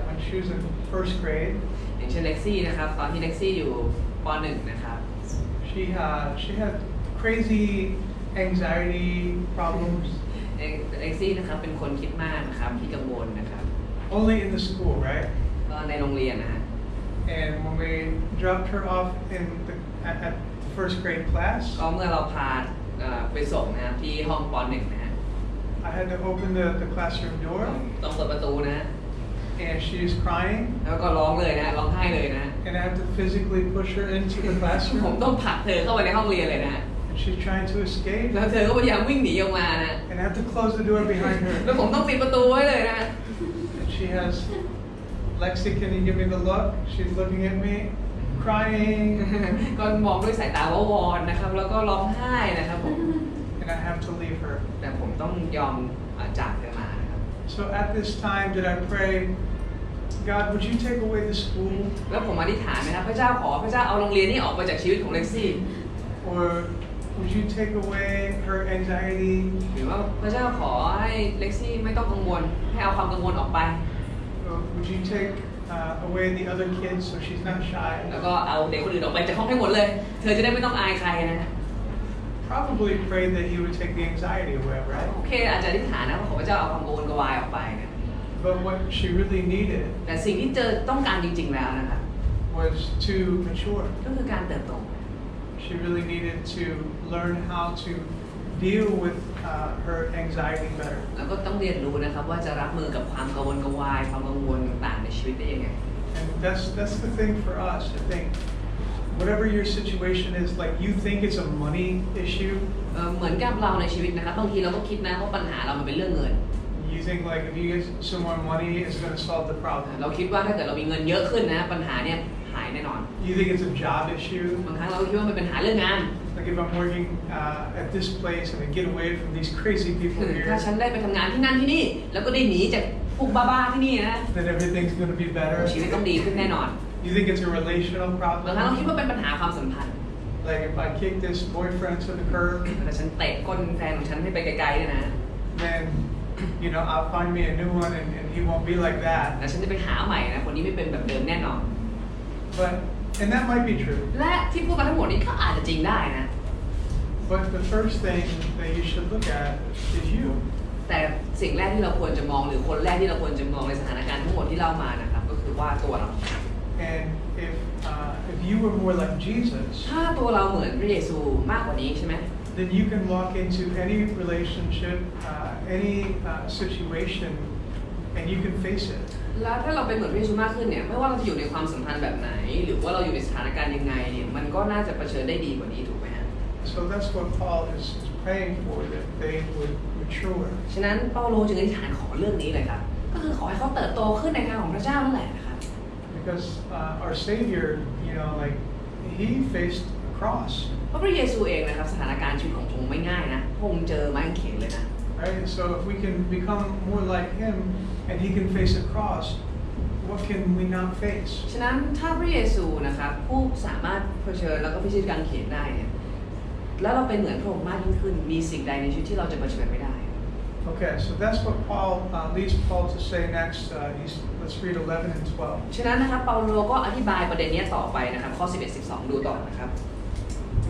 when she was in first grade. อย่างเช่นเล็กซี่นะครับตอนที่เล็กซี่อยู่ป .1 นะครับ She had crazy anxiety problems. เล็กซี่นะครับเป็นคนคิดมากนะครับที่กังวลนะครับ Only in the school, right? ก็ในโรงเรียนนะฮะ And when we dropped her off at the first grade class, ก็เมื่อเราพาไปส่งนะครับที่ห้องป .1 นะฮะ I had to open the classroom door, ต้องเปิดประตูนะ and she's crying, แล้วก็ร้องเลยนะร้องไห้เลยนะ and I have to physically push her into the ผม classroom, ต้องผลักเธอเข้าไปในห้องเรียนเลยนะ and she's trying to escape, แล้วเธอก็พยายามวิ่งหนีออกมานะ and I have to close the door behind แล้ว her. ผมต้องปิดประตูไว้เลยนะ And she has, Lexi, can you give me the look? She's looking at me, crying, ก็มองด้วยสายตาวาวอนนะครับแล้วก็ร้องไห้นะครับผม and I have to leave her. แต่ผมต้องยอมจากเธอมานะครับ So at this time, did I pray, God, would you take away the school? แล้วผมอธิษฐานนะครับพระเจ้าขอพระเจ้าเอาโรงเรียนนี้ออกไปจากชีวิตของเล็กซี่ Or would you take away her anxiety? หรือว่าพระเจ้าขอให้เล็กซี่ไม่ต้องกังวลให้เอาความกังวลออกไป Or would you take away the other kids so she's not shy? แล้วก็เอาเด็กคนอื่นออกไปจากห้องให้หมดเลย เธอจะได้ไม่ต้องอายใครนะ Probably prayed that he would take the anxiety away, โอ right? เคอาจจะอธิษฐานนะว่าขอพระเจ้าเอาความกังวลกวายออกไปนะ But what she really needed แต่สิ่งที่เจอต้องการจริงๆแล้วนะครับ was to mature. ก็คือการเติบโต She really needed to learn how to deal with her anxiety better. แล้วก็ต้องเรียนรู้นะครับว่าจะรับมือกับความกังวลกวายความกังวลต่างๆในชีวิตได้ยังไง And that's the thing for us. I think whatever your situation is, like you think it's a money issue. เหมือนกับเราในชีวิตนะครับบางทีเราก็คิดนะว่าปัญหาเรามันเป็นเรื่องเงิน You think like if you get some more money, it's going to solve the problem. เราคิดว่าถ้าเกิดเรามีเงินเยอะขึ้นนะปัญหาเนี่ยหายแน่นอน You think it's a job issue. บางครั้งเราก็คิดว่ามันเป็นปัญหาเรื่องงาน Like if I'm working at this place and I get away from these crazy people ถ้า here, ฉันได้ไปทำงานที่นั่นที่นี่แล้วก็ได้หนีจาก พวกบ้าๆที่นี่นะ that everything's going to be better. ชีวิตต้องดีขึ้นแน่นอน You think it's a relational บางครั้งเรา problem? คิดว่าเป็นปัญหาความสัมพันธ์ Like if I kick this boyfriend to the curb, แต่ฉันเตะก้นแฟนของฉันให้ไปไกลๆเลยนะ then I'll find me a new one, and he won't be like that. แต่ฉันจะไปหาใหม่นะคนนี้ไม่เป็นแบบเดิมแน่นอน And that might be true. และที่พูดมาทั้งหมดนี้ก็อาจจะจริงได้นะ But the first thing that you should look at is you. แต่สิ่งแรกที่เราควรจะมองหรือคนแรกที่เราควรจะมองในสถานการณ์ทั้งหมดที่เล่ามานะครับก็คือว่าตัวเรา And if you were more like Jesus, ถ้าตัวเราเหมือนพระเยซูมากกว่านี้ใช่ไหม then you can walk into any relationship, any situation, and you can face it. แล้วถ้าเราเป็นเหมือนพระเยซูมากขึ้นเนี่ยไม่ว่าเราจะอยู่ในความสัมพันธ์แบบไหนหรือว่าเราอยู่ในสถานการณ์ยังไงเนี่ยมันก็น่าจะเผชิญได้ดีกว่านี้ถูกไหมฮะ So that's what Paul is praying for, that they would mature. ฉะนั้นเปาโลจึงอธิษฐานขอเรื่องนี้เลยครับก็คือขอให้เขาเติบโตขึ้นในทางของพระเจ้านั่นแหละนะครับ Because our Savior, like he faced a cross, เพราะพระเยซูเองนะครับสถานการณ์ชีวิตของพระองค์ไม่ง่ายนะพระองค์เจอไม้กางเขนเลยนะ right? So if we can become more like him, and he can face a cross, what can we not face? ฉะนั้นถ้าพระเยซูนะครับผู้สามารถเผชิญแล้วก็พิชิตกางเขนได้เนี่ยแล้วเราเป็นเหมือนพระองค์มากยิ่งขึ้นมีสิ่งใดในชีวิตที่เราจะเผชิญไม่ได้ Okay, so that's what Paul leads Paul to say next. Let's read 11 and 12. ฉะนั้นนะครับเปาโลก็อธิบายประเด็นนี้ต่อไปนะครับข้อ 11-12 ดูต่อนะครับ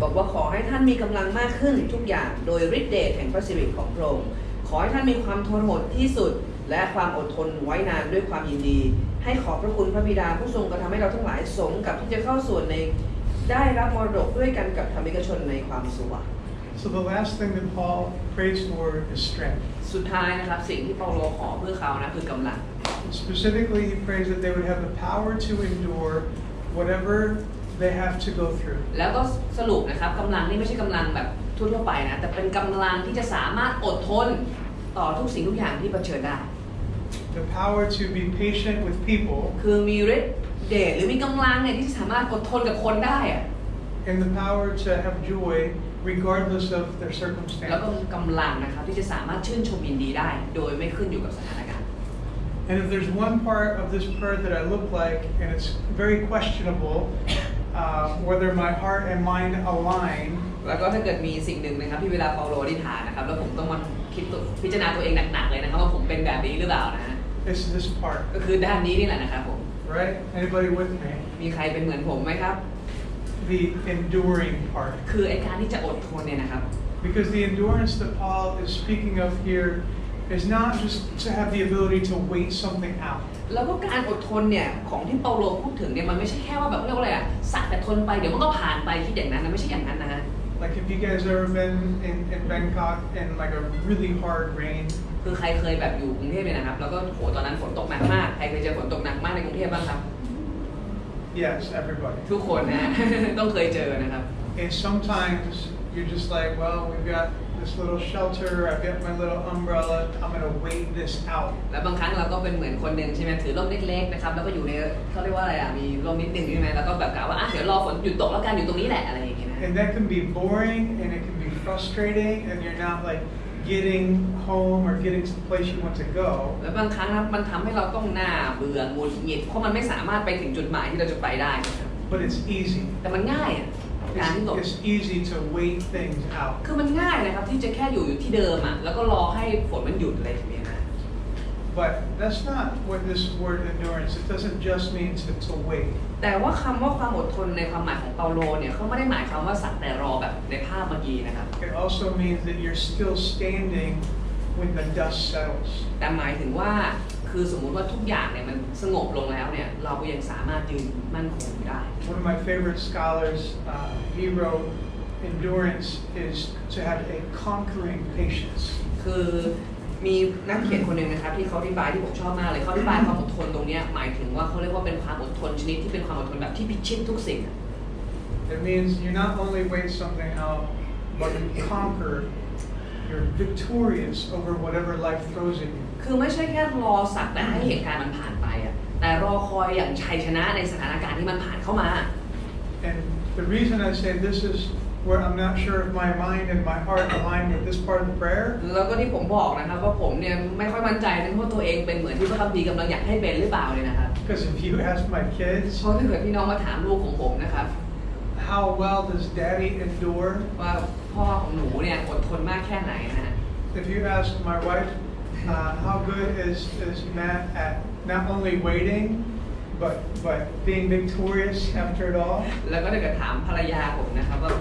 บอกว่าขอให้ท่านมีกำลังมากขึ้นทุกอย่างโดยฤทธิเดชแห่งพระสิริของพระองค์ขอให้ท่านมีความทนอดที่สุดและความอดทนไว้นานด้วยความยินดีให้ขอบพระคุณพระบิดาผู้ทรงกระทำให้เราทั้งหลายสมกับที่จะเข้าส่วนในได้รับมรดกด้วยกันกับธรรมิกชนในความสุข So the last thing that Paul prays for is strength. สุดท้ายนะครับสิ่งที่เปาโลขอเพื่อเขานะคือกำลัง Specifically, he prays that they would have the power to endure whatever they have to go through. แล้วก็สรุปนะครับกำลังนี่ไม่ใช่กำลังแบบทั่วๆไปนะแต่เป็นกำลังที่จะสามารถอดทนต่อทุกสิ่งทุกอย่างที่เผชิญได้ The power to be patient with people. คือมีฤทธิ์เดชหรือมีกำลังเนี่ยที่สามารถอดทนกับคนได้อะ And the power to have joy regardless of their แล้วก็ circumstance. กำลังนะครับที่จะสามารถชื่นชมยินดีได้โดยไม่ขึ้นอยู่กับสถานการณ์ And if there's one part of this prayer that I look like, and it's very questionable, whether my heart and mind align, แล้วก็ถ้าเกิดมีสิ่งหนึ่งนะครับที่เวลาเปาโลอธิษฐานนะครับแล้วผมต้องมาพิจารณาตัวเองหนักๆเลยนะครับว่าผมเป็นแบบนี้หรือเปล่านะฮะ it's this part, ก็คือด้านนี้นี่แหละนะครับผม right? Anybody with me? มีใครเป็นเหมือนผมไหมครับ The enduring part. คือไอ้การที่จะอดทนเนี่ยนะครับ Because the endurance that Paul is speaking of here is not just to have the ability to wait something out. แล้วก็การอดทนเนี่ยของที่เปาโลพูดถึงเนี่ยมันไม่ใช่แค่ว่าแบบเรียกว่าอะไรอะสักแต่ทนไปเดี๋ยวมันก็ผ่านไปคิดอย่างนั้นนะไม่ใช่อย่างนั้นนะฮะ Like if you guys ever been in Bangkok in like a really hard rain, คือใครเคยแบบอยู่กรุงเทพเนี่ยนะครับแล้วก็โหตอนนั้นฝนตกหนักมากใครเคยเจอฝนตกหนักมากในกรุงเทพบ้างครับ yes, everybody. ทุกคนนะ ต้องเคยเจอนะครับ And sometimes you're just like, well, we've got this little shelter, I've got my little umbrella, I'm gonna wait this out. แล้วบางครั้งเราก็เป็นเหมือนคนหนึ่งใช่ไหมถือร่มเล็กๆนะครับแล้วก็อยู่ในเขาเรียกว่าอะไรอ่ะมีร่มนิดนึงใช่ไหมแล้วก็แบบกะว่าเดี๋ยวรอฝนหยุดตกแล้วกันอยู่ตรงนี้แหละอะไรอย่างเงี้ยนะ And that can be boring and it can be frustrating and you're not like getting home or getting to the place you want to go. แล้วบางครั้งมันทำให้เราต้องหน้าเบื่อหงุดหงิดเพราะมันไม่สามารถไปถึงจุดหมายที่เราจะไปได้ But it's easy. แต่มันง่ายอ่ะการที่ตก It's easy to wait things out. คือมันง่ายนะครับที่จะแค่อยู่ที่เดิมอ่ะแล้วก็รอให้ฝนมันหยุดอะไรอย่างเงี้ยนะ But that's not what this word endurance, it doesn't just mean to wait. แต่ว่าคำว่าความอดทนในความหมายของเปาโลเนี่ยเขาไม่ได้หมายความว่าสักแต่รอแบบในภาพเมื่อกี้นะครับ It also means that you're still standing when the dust settles. แต่หมายถึงว่าคือสมมุติว่าทุกอย่างเนี่ยมันสงบลงแล้วเนี่ยเราก็ยังสามารถยืนมั่นคงอยู่ได้ One of my favorite scholars, he wrote, endurance is to have a conquering patience. คือมีนักเขียนคนหนึ่งนะครับที่เขาอธิบายที่ผมชอบมากเลยเขาอธิบายความอดทนตรงนี้หมายถึงว่าเขาเรียกว่าเป็นความอดทนชนิดที่เป็นความอดทนแบบที่พิชิตทุกสิ่ง It means you not only wait something out, but you conquer, you're victorious over whatever life throws at you. คือไม่ใช่แค่รอสักแต่ให้เหตุการณ์มันผ่านไปอ่ะแต่รอคอยอย่างชัยชนะในสถานการณ์ที่มันผ่านเข้ามา And The reason I say this is where I'm not sure if my mind and my heart align with this part of the prayer. แล้วก็ที่ผมบอกนะครับว่าผมเนี่ยไม่ค่อยมั่นใจนะว่าตัวเองเป็นเหมือนที่พระคัมภีร์กำลังอยากให้เป็นหรือเปล่าเลยนะครับ Because if you ask my kids, เพราะถ้าเกิดพี่น้องมาถามลูกของผมนะครับ how well does Daddy endure? ว่าพ่อของหนูเนี่ยอดทนมากแค่ไหนนะฮะ If you ask my wife, how good is Matt at not only waiting, but being victorious after it all? แล้วก็ถ้าเกิดถามภรรยาผมนะครับว่า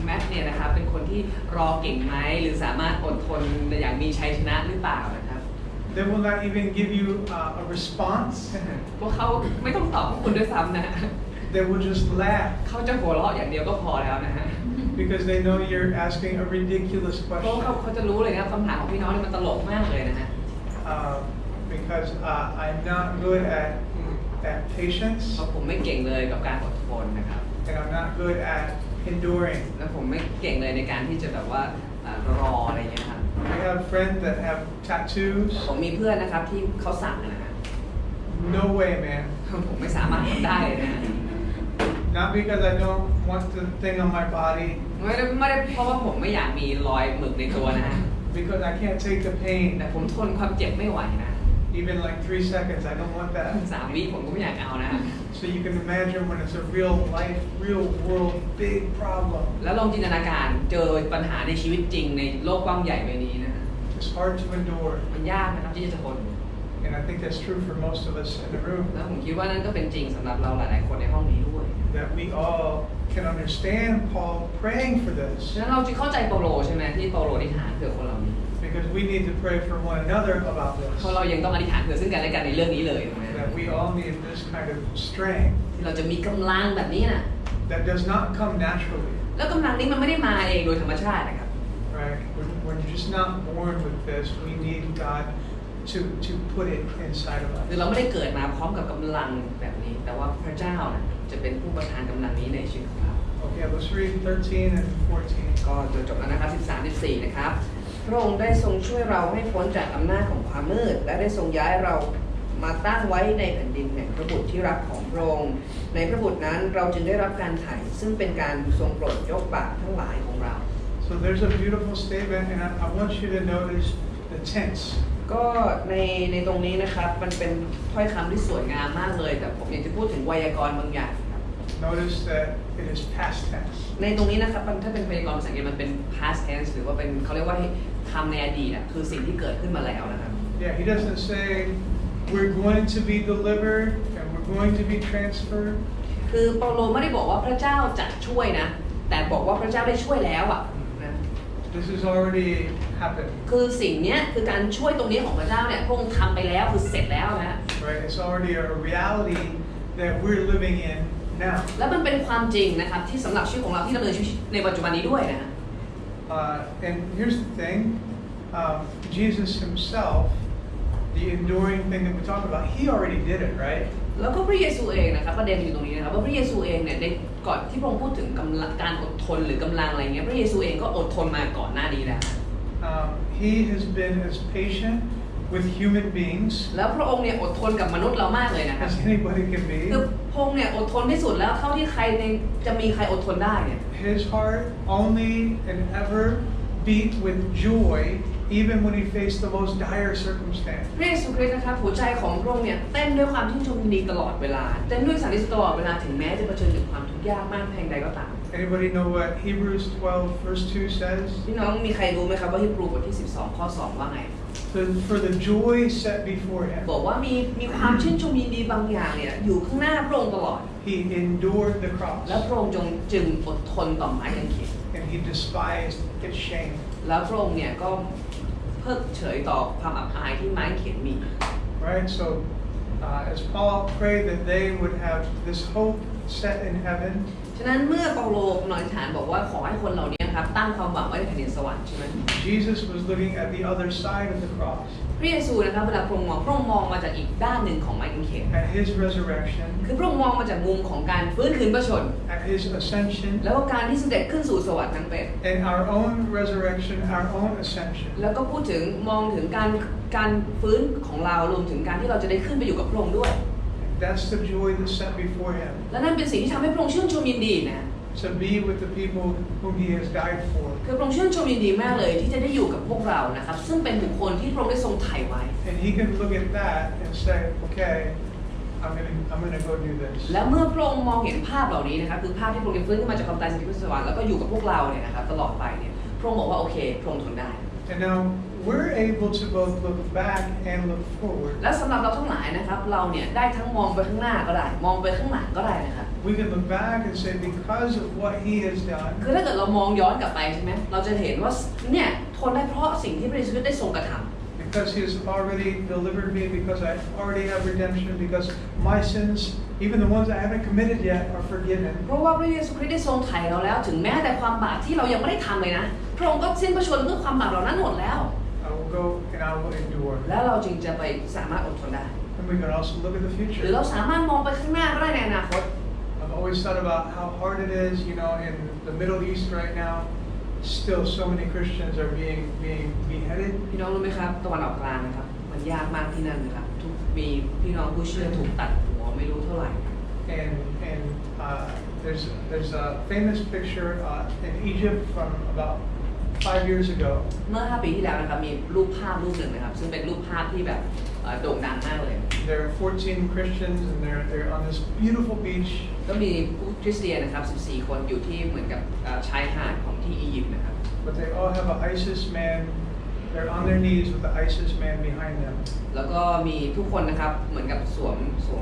แมทเนี่ยนะครับเป็นคนที่รอเก่งไหมหรือสามารถอดทนอย่างมีชัยชนะหรือเปล่านะครับ They will not even give you a response. พวกเขาไม่ต้องตอบพวกคุณด้วยซ้ำนะ They will just laugh เขาจะหัวเราะอย่างเดียวก็พอแล้วนะฮะ because they know you're asking a ridiculous เพราะ question. เขาจะรู้เลยนะคำถามของพี่น้องนี่มันตลกมากเลยนะฮะ Because I'm not good at patience, เพราะผมไม่เก่งเลยกับการอดทนนะครับ and I'm not good at enduring. และผมไม่เก่งเลยในการที่จะแบบว่ารออะไรอย่างเงี้ยครับ I have friends that have tattoos. ผมมีเพื่อนนะครับที่เขาสั่งนะฮะ No way, man. ผมไม่สามารถทำได้เลยนะ Not because I don't want the thing on my body, ไม่ได้เพราะว่าผมไม่อยากมีรอยหมึกในตัวนะฮะ because I can't take the pain. แต่ผมทนความเจ็บไม่ไหวนะ Even like 3 seconds, I don't want that. 3 วิผมก็ไม่อยากเอานะ So you can imagine when it's a real life, real world, big problem. แล้วลองจินตนาการเจอปัญหาในชีวิตจริงในโลกกว้างใหญ่ใบนี้นะ It's hard to endure. มันยากนะครับที่จะทน And I think that's true for most of us in the room. แล้วผมคิดว่านั่นก็เป็นจริงสำหรับเราหลายๆคนในห้องนี้ด้วย That we all can understand Paul praying for ฉะ this. นั้นเราจะเข้าใจเปาโลใช่ไหมที่เปาโลอธิษฐานเผื่อคนเหล่านี้ Because we need to pray for one another about เพราะ this. เรายังต้องอธิษฐานเผื่อซึ่งกันและกันในเรื่องนี้เลยถูกไหม That we all need this kind of strength ที่เราจะมีกำลังแบบนี้นะ that does not come naturally. แล้วกำลังนี้มันไม่ได้มาเองโดยธรรมชาตินะครับ Right? We're just not born with this. We need God to put it inside of คือ us. เราไม่ได้เกิดมาพร้อมกับกำลังแบบนี้ แต่ว่าพระเจ้านะจะเป็นผู้ประทานกำลังนี้ในชีวิตของเรา Okay, let's read 13 and 14. ก็จบแล้วนะครับ 13-14 นะครับ พระองค์ได้ทรงช่วยเราให้พ้นจากอำนาจของความมืด และได้ทรงย้ายเรามาตั้งไว้ในแผ่นดินแห่งพระบุตรที่รักของพระองค์ ในพระบุตรนั้นเราจึงได้รับการไถ่ซึ่งเป็นการทรงโปรดยกบาปทั้งหลายของเรา So there's a beautiful statement, and I want you to notice the tense. ก็ในตรงนี้นะครับมันเป็นถ้อยคำที่สวยงามมากเลย แต่ผมอยากจะพูดถึงไวยากรณ์บางอย่างครับ Notice that it is past tense. ในตรงนี้นะครับถ้าเป็นไวยากรณ์ภาษาอังกฤษมันเป็น past tense หรือว่าเป็นเขาเรียกว่าทำในอดีตอะคือสิ่งที่เกิดขึ้นมาแล้วนะครับ Yeah, he doesn't say we're going to be delivered and we're going to be transferred. คือเปาโลไม่ได้บอกว่าพระเจ้าจะช่วยนะแต่บอกว่าพระเจ้าได้ช่วยแล้วอ่ะนะ This has already happened. คือสิ่งนี้คือการช่วยตรงนี้ของพระเจ้าเนี่ยพระองค์ทำไปแล้วคือเสร็จแล้วนะ Right? It's already a reality that we're living in now. แล้วมันเป็นความจริงนะครับที่สำหรับชีวิตของเราที่ดำเนินชีวิตในปัจจุบันนี้ด้วยนะ And here's the thing, Jesus himself, the enduring thing that we talk about, he already did it, right? แล้วก็พระเยซูเองนะครับประเด็นอยู่ตรงนี้นะครับว่าพระเยซูเองเนี่ยในก่อนที่พระองค์พูดถึงการอดทนหรือกำลังอะไรเงี้ยพระเยซูเองก็อดทนมาก่อนหน้านี้แล้ว He has been as patient with human beings แล้วพระองค์เนี่ยอดทนกับมนุษย์เรามากเลยนะครับ as anybody can คือ be. พระองค์เนี่ยอดทนที่สุดแล้วเท่าที่ใครจะมีใครอดทนได้เนี่ย His heart only and ever beat with joy even when he faced the most dire circumstance. พระเยซูคริสต์นะครับหัวใจของพระองค์เนี่ยเต้นด้วยความชื่นชมยินดีตลอดเวลาเต้นด้วยสันติสุขตลอดเวลาถึงแม้จะเผชิญกับความทุกข์ยากมากเพียงใดก็ตาม Anybody know what Hebrews 12 verse 2 says? พี่น้องมีใครรู้ไหมครับว่าฮีบรูบทที่12ข้อ2ว่าไง For the joy set before him, บอกว่ามีความชื่นชมยินดีบางอย่างเนี่ยอยู่ข้างหน้าพระองค์ตลอด he endured the แล้ว cross พระองค์จึงอดทนต่อไม้กางเขน and he despised its shame. แล้วพระองค์เนี่ยก็เพิกเฉยต่อความอับอายที่ไม้กางเขนมี Right? So as Paul prayed that they would have this hope set in heaven, ฉะนั้นเมื่อเปาโลกำลังอธิษฐานบอกว่าขอให้คนเหล่านี้ครับตั้งความหวังไว้ในแผ่นดินสวรรค์ใช่ไหม Jesus was looking at the other side of the cross, พระเยซูนะครับเวลาพระองค์มองมาจากอีกด้านหนึ่งของไม้กางเขน at his resurrection, คือพระองค์มองมาจากมุมของการฟื้นคืนพระชน at his ascension, แล้วก็การที่เสด็จขึ้นสู่สวรรค์นั้นเป็น and our own resurrection, our own ascension. แล้วก็พูดถึงมองถึงการฟื้นของเรารวมถึงการที่เราจะได้ขึ้นไปอยู่กับพระองค์ด้วย That's the joy that's set before him. และนั่นเป็นสิ่งที่ทำให้พระองค์ชื่นชมยินดีนะ to be with the people whom He has died for. คือพระองค์ชื่นชมยินดีมากเลยที่จะได้อยู่กับพวกเรานะครับซึ่งเป็นบุคคลที่พระองค์ได้ทรงไถ่ไว้ And He can look at that and say, okay, I'm gonna go do this. และเมื่อพระองค์มองเห็นภาพเหล่านี้นะครับคือภาพที่พระองค์ฟื้นขึ้นมาจากความตายสิทธิพิสวรรค์แล้วก็อยู่กับพวกเราเนี่ยนะครับตลอดไปเนี่ยพระองค์บอกว่าโอเคพระองค์ทนได้ And now we're able to both look back and look forward. และสำหรับเราทั้งหลายนะครับเราเนี่ยได้ทั้งมองไปข้างหน้าก็ได้มองไปข้างหลังก็ได้นะครับ We can look back and say because of what He has done. คือถ้าเกิดเรามองย้อนกลับไปใช่ไหมเราจะเห็นว่าเนี่ยทนได้เพราะสิ่งที่พระเยซูได้ทรงกระทำBecause He has already delivered me, because I already have redemption, because my sins, even the ones I haven't committed yet, are forgiven. เพราะว่าพระเยซูคริสต์ได้ทรงไถ่เราแล้วถึงแม้แต่ความบาปที่เรายังไม่ได้ทำเลยนะพระองค์ก็สิ้นพระชนม์เพื่อความบาปเหล่านั้นหมดแล้ว I will go and I will endure. แล้วเราจึงจะไปสามารถอดทนได้ And we can also look at the หรือเรา future. สามารถมองไปข้างหน้าก็ได้ในอนาคต I've always thought about how hard it is, in the Middle East right now. Still, so many Christians are being beheaded. พี่น้องรู้ไหมครับตะวันออกกลางนะครับมันยากมากที่นั่นนะครับทุกมีพี่น้องผู้เชื่อถูกตัดหัวไม่รู้เท่าไหร่ And there's a famous picture in Egypt from about 5 years ago. เมื่อ 5 ปีที่แล้วนะครับมีรูปภาพรูปหนึ่งนะครับซึ่งเป็นรูปภาพที่แบบโด่งดังมากเลย There are 14 Christians and they're on this beautiful beach. ก็มีผู้คริสเตียนนะครับ14 คนอยู่ที่เหมือนกับชายหาดของที่อียิปต์นะครับ But they all have an ISIS man. They're on their knees with the ISIS man behind them. แล้วก็มีทุกคนนะครับเหมือนกับสวม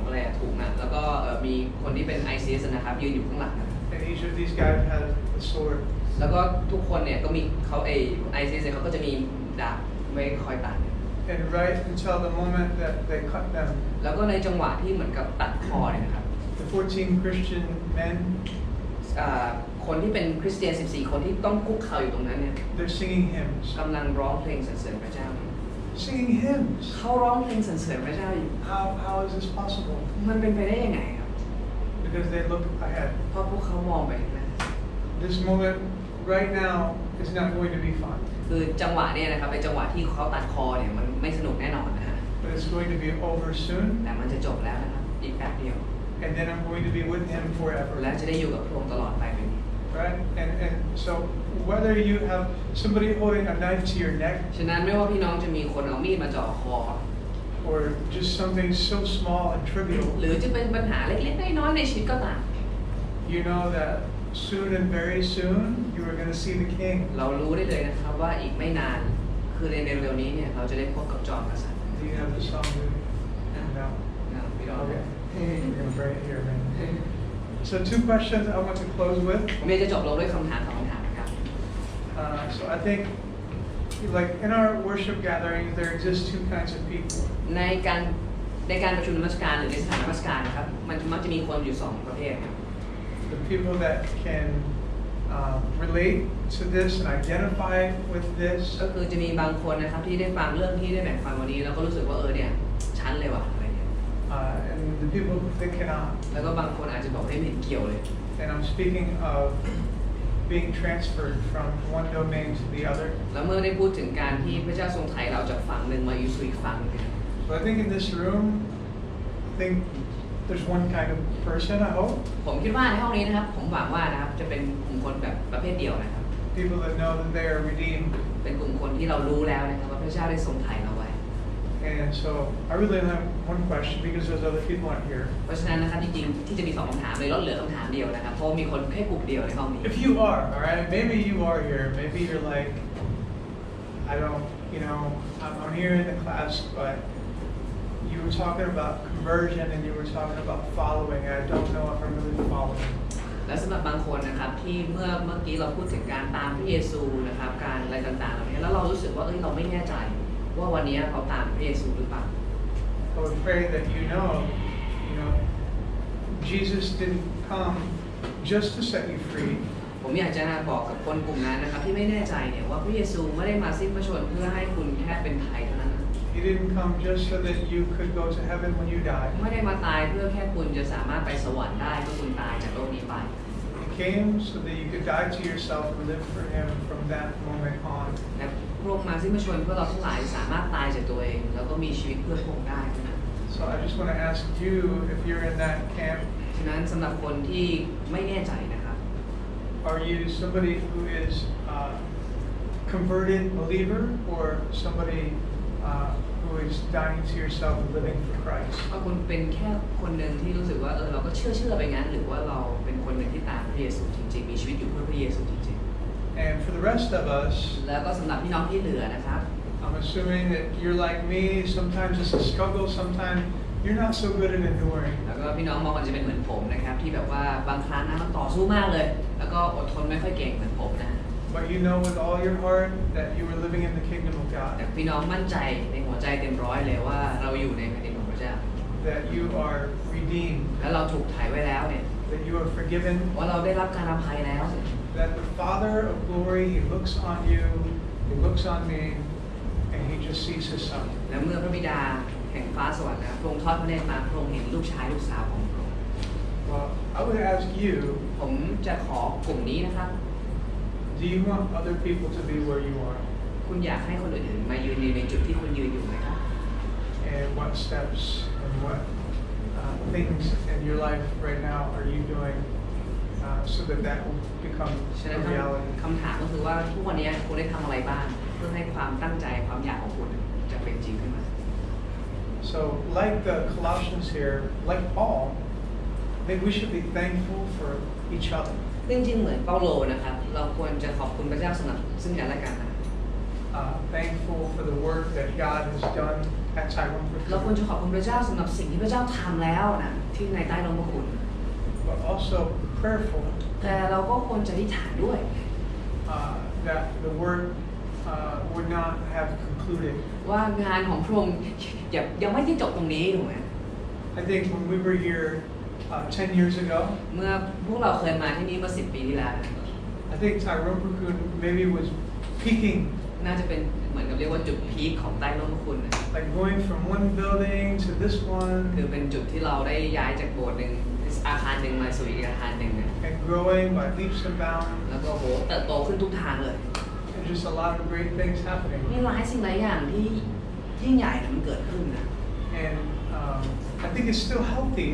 อะไรถุงนะแล้วก็มีคนที่เป็น ISIS นะครับยืนอยู่ข้างหลังนะ And each of these guys has a sword. แล้วก็ทุกคนเนี่ยก็มีเขาISIS เขาก็จะมีดาบไว้คอยตัด And right until the moment that they cut them, แล้วก็ในจังหวะที่เหมือนกับตัดคอเนี่ยนะครับ the 14 Christian men, คนที่เป็นคริสเตียน14 คนที่ต้องคุกเข่าอยู่ตรงนั้นเนี่ย they're singing hymns. กำลังร้องเพลงสรรเสริญพระเจ้า Singing hymns. เขาร้องเพลงสรรเสริญพระเจ้าอยู่ How is this possible? มันเป็นไปได้ยังไงครับ Because they look ahead. เพราะพวกเขามองไปข้างหน้า This moment right now is not going to be fun. คือจังหวะเนี่ยนะครับเป็นจังหวะที่เขาตัดคอเนี่ยมันไม่สนุกแน่นอนนะฮะ But it's going to be over soon. แต่มันจะจบแล้วนะครับอีกแป๊บเดียว And then I'm going to be with Him และ forever. จะได้อยู่กับพระองค์ตลอดไปแบบนี้ Right? And so whether you have somebody holding a knife to your neck ฉะนั้นไม่ว่าพี่น้องจะมีคนเอามีดมาจ่อคอ or just something so small and trivial, หรือจะเป็นปัญหาเล็กๆน้อยๆในชีวิตก็ตาม you know that soon and very soon you are going to see the King. เรารู้ได้เลยนะครับว่าอีกไม่นานคือในเร็วๆนี้เนี่ยเราจะได้พบกับจอมกษัตริย์ Do you have the song? No. นะพี่น้อง Okay. You're going to bring it here, man. So 2 questions I want to close with. ผมอยากจะจบลงด้วยคำถาม2 คำถามนะครับ So I think, like in our worship gatherings, there exist 2 kinds of people. ในการประชุมนมัสการหรือในสถานนมัสการนะครับมันมักจะมีคนอยู่2 ประเภทครับ The people that can relate to this and identify with this. ก็คือจะมีบางคนนะครับที่ได้ฟังเรื่องที่ได้แบ่งปันวันนี้แล้วก็รู้สึกว่าเนี่ยชั้นเลยว่ะอะไรเนี่ย And the people that cannot. แล้วก็บางคนอาจจะบอกไม่เห็นเกี่ยวเลย And I'm speaking of being transferred from one domain to the other. แล้วเมื่อได้พูดถึงการที่พระเจ้าทรงไถ่เราจากฝั่งหนึ่งมาอยู่สู่อีกฝั่งหนึ่ง So I think in this room, I think there's one kind of person, I hope. ผมคิดว่าในห้องนี้นะครับผมหวังว่านะครับจะเป็นกลุ่มคนแบบประเภทเดียวนะครับ People that know that they are redeemed. เป็นกลุ่มคนที่เรารู้แล้วนะครับว่าพระเจ้าได้ทรงไถ่เราไว้ And so I really only have one question because those other people aren't here. เพราะฉะนั้นนะครับจริงๆที่จะมี2 คำถามเลยลดเหลือคำถามเดียวนะครับเพราะมีคนแค่กลุ่มเดียวในห้องนี้ If you are, all right, maybe you are here. Maybe you're like, I don't, I'm here in the class, but you were talking about conversion and you were talking about following. I don't know if I'm really following. และสำหรับบางคนนะครับที่เมื่อกี้เราพูดถึงการตามพระเยซูนะครับการอะไรต่างๆเหล่านี้แล้วเรารู้สึกว่าเราไม่แน่ใจว่าวันนี้เขาตามพระเยซูหรือเปล่า I would pray that you know, Jesus didn't come just to set you free. ผมอยากจะบอกกับคนกลุ่มนั้นนะครับที่ไม่แน่ใจเนี่ยว่าพระเยซูไม่ได้มาสิ้นพระชนม์เพื่อให้คุณแค่เป็นไถ่เท่านั้น He didn't come just so that you could go to heaven when you die. ไม่ได้มาตายเพื่อแค่คุณจะสามารถไปสวรรค์ได้เมื่อคุณตายจากโลกนี้ไป He came so that you could die to yourself and live for Him from that moment on. และพระองค์มาสิ้นพระชนม์เพื่อเราทั้งหลายสามารถตายจากตัวเองแล้วก็มีชีวิตเพื่อพระองค์ได้นะ So I just want to ask you if you're in that camp. ฉะนั้นสำหรับคนที่ไม่แน่ใจนะครับ Are you somebody who is converted believer or somebody who is dying to yourself and living for Christ? ว่าคุณเป็นแค่คนหนึ่งที่รู้สึกว่าเราก็เชื่อไปงั้นหรือว่าเราเป็นคนหนึ่งที่ตามพระเยซูจริงๆมีชีวิตอยู่เพื่อพระเยซูจริง And for the rest of us, ๆแล้วก็สำหรับพี่น้องที่เหลือนะครับ I'm assuming that you're like me. Sometimes it's a struggle. Sometimes you're not so good at enduring. แล้วก็พี่น้องบางคนจะเป็นเหมือนผมนะครับที่แบบว่าบางครั้งนะมันต่อสู้มากเลยแล้วก็อดทนไม่ค่อยเก่งเหมือนผมนะ But you know with all your heart that you are living in the kingdom of แต่ God. พี่น้องมั่นใจในหัวใจเต็มร้อยเลยว่าเราอยู่ในแผ่นดินของพระเจ้า That you are redeemed. แล้วเราถูกไถ่ไว้แล้วเนี่ย That you are forgiven. ว่าเราได้รับการอภัยแล้ว That the Father of glory, He looks on you, He looks on me, and He just sees His Son. และเมื่อพระบิดาแห่งฟ้าสวรรค์นะพระองค์ทอดพระเนตรมาพระองค์เห็นลูกชายลูกสาวของพระองค์ Well, I would ask you, ผมจะขอกลุ่มนี้นะครับ do you want other people to be where you are? คุณอยากให้คนอื่นๆมายืนในจุดที่คุณยืนอยู่ไหมครับ And what steps and what things in your life right now are you doing so that that will become ฉะนั้น a reality? คำถามก็คือว่าทุกวันนี้คุณได้ทำอะไรบ้างเพื่อให้ความตั้งใจความอยากของคุณจะเป็นจริงขึ้นมา So, like the Colossians here, like Paul, I think we should be thankful for each other. จริงๆเหมือนเปาโลนะครับเราควรจะขอบคุณพระเจ้าสำหรับซึ่งกันและกันนะ Thankful for the work that God has done at Tyrone เราควร Brook, จะขอบคุณพระเจ้าสำหรับสิ่งที่พระเจ้าทำแล้วนะที่ในใต้ร่มพระคุณ but also prayerful แต่เราก็ควรจะอธิษฐานด้วย that the work would not have concluded. ว่างานของพระองค์ยังไม่ได้จบตรงนี้ถูกไหม I think when we were here 10 years ago, เมื่อพวกเราเคยมาที่นี่เมื่อ10 ปีที่แล้ว I think Tyrone Brook maybe was peaking, น่าจะเป็นเหมือนกับเรียกว่าจุดพีคของใต้ร่มพระคุณนะ like going from one building to this คือ one เป็นจุดที่เราได้ย้ายจากโบสถ์หนึ่งอาคารหนึ่งมาสู่อีกอาคารหนึ่งนะ and growing by leaps and bounds. แล้วก็โหเติบโตขึ้นทุกทางเลย There's just a lot of great things มี happening. หลายสิ่งหลายอย่างที่ยิ่งใหญ่นะมันเกิดขึ้นนะ And I think it's still healthy,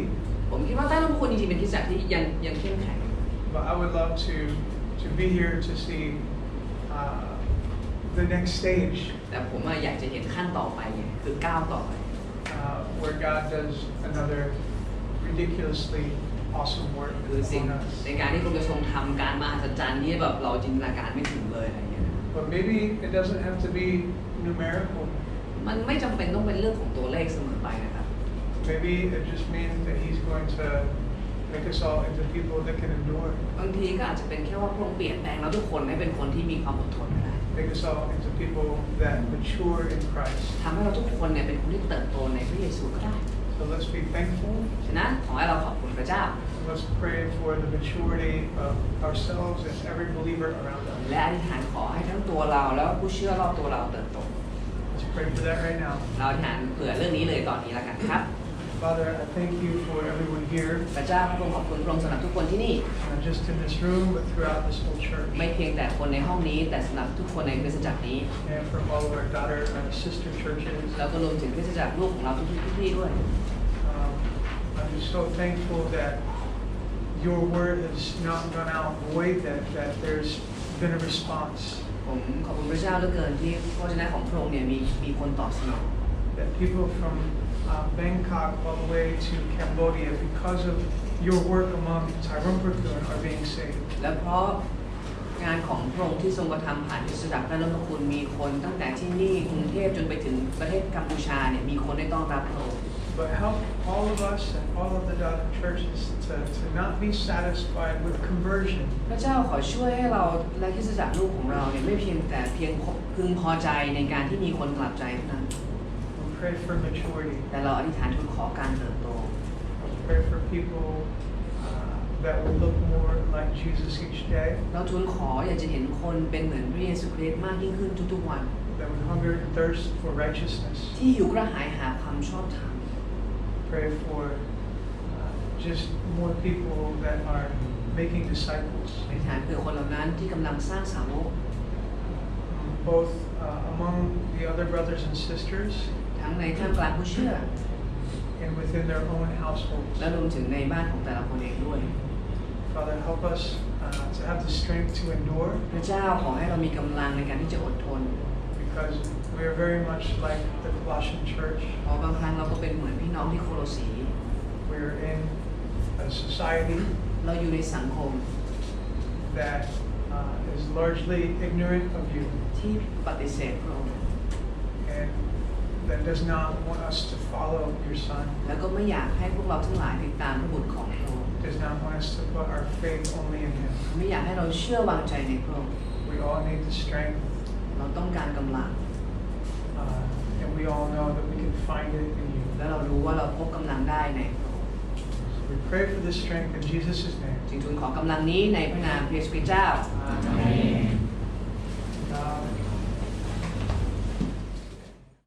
ผมคิดว่าใต้ร่มพระคุณจริงๆเป็นคริสตจักรที่ยังเข้มแข็ง but I would love to be here to see the next stage แต่ผมอยากจะเห็นขั้นต่อไปไงคือก้าวต่อไป where God does another ridiculously awesome work คือสิ่ง on us. ในการที่พระองค์ทรงทำการมหัศจรรย์ที่แบบเราจินตนาการไม่ถึงเลยอะไรอย่างเงี้ย But maybe it doesn't have to be numerical. มันไม่จำเป็นต้องเป็นเรื่องของตัวเลขเสมอไปนะครับ Maybe it just means that He's going to make us all into people that can endure. บางทีก็อาจจะเป็นแค่ว่าพระองค์เปลี่ยนแปลงเราทุกคนให้เป็นคนที่มีความอดทนได้ Make us all into people that mature in Christ. ทำให้เราทุกคนเนี่ยเป็นคนที่เติบโตในพระเยซูก็ได้ So let's be thankful. ฉะนั้นขอให้เราขอบคุณพระเจ้า Let's pray for the maturity of ourselves and every believer around us. และอธิษฐานขอให้ทั้งตัวเราแล้วผู้เชื่อรอบตัวเราเติบโต Let's pray for that right now. เราอธิษฐานเผื่อเรื่องนี้เลยตอนนี้ละกันครับ Father, I thank you for everyone here, พระเจ้าพระองค์ขอบคุณพระองค์สำหรับทุกคนที่นี่ not just in this room, but throughout this whole church. ไม่เพียงแต่คนในห้องนี้แต่สำหรับทุกคนในคริสตจักรนี้ And for all of our daughter and sister churches. แล้วก็รวมถึงคริสตจักรลูกของเราทุกที่ด้วย I'm just so thankful that your word has not gone out void, that there's been a response. ผมขอบคุณพระเจ้าเหลือเกินที่พระวจนะของพระองค์เนี่ยมีคนตอบสนอง That people from Bangkok all the way to Cambodia, because of your work among Tyrone Brook are being saved. และเพราะงานของพระองค์ที่ทรงกระทำผ่านคริสตจักรพระนพคุณมีคนตั้งแต่ที่นี่กรุงเทพจนไปถึงประเทศกัมพูชาเนี่ยมีคนได้ต้อนรับพระองค์ But help all of us and all of the daughter churches to not be satisfied with conversion. พระเจ้าขอช่วยให้เราและคริสตจักรลูกของเราเนี่ยไม่เพียงแต่พึงพอใจในการที่มีคนกลับใจเท่านั้น We pray for maturity. แต่เราอธิษฐานทูลขอการเติบโต We pray for people that will look more like Jesus each day. เราทูลขออยากจะเห็นคนเป็นเหมือนพระเยซูคริสต์มากยิ่งขึ้นทุกๆวัน That would hunger and thirst for righteousness. ที่หิวกระหายหาความชอบธรรม Pray for just more people that are making disciples, อธิษฐานเพื่อคนเหล่านั้นที่กำลังสร้างสาวก both among the other brothers and sisters ทั้งในท่ามกลางผู้เชื่อ and within their own households. และรวมถึงในบ้านของแต่ละคนเองด้วย Father, help us to have the strength to endure. พระเจ้าขอให้เรามีกำลังในการที่จะอดทน Because we are very much like the Colossian church. เพราะบางครั้งเราก็เป็นเหมือนพี่น้องที่โคโลสี We are in a society เราอยู่ในสังคม that is largely ignorant of you ที่ปฏิเสธพระองค์ and that does not want us to follow your Son. แล้วก็ไม่อยากให้พวกเราทั้งหลายติดตามพระบุตรของพระองค์ Does not want us to put our faith only in Him. ไม่อยากให้เราเชื่อวางใจในพระองค์ We all need the strength, เราต้องการกำลัง and we all know that we can find it in you. และเรารู้ว่าเราพบกำลังได้ในพระองค์ So we pray for this strength in Jesus' name. จึงทูลขอกำลังนี้ในพระนามพระเยซูคริสต์เจ้า Amen.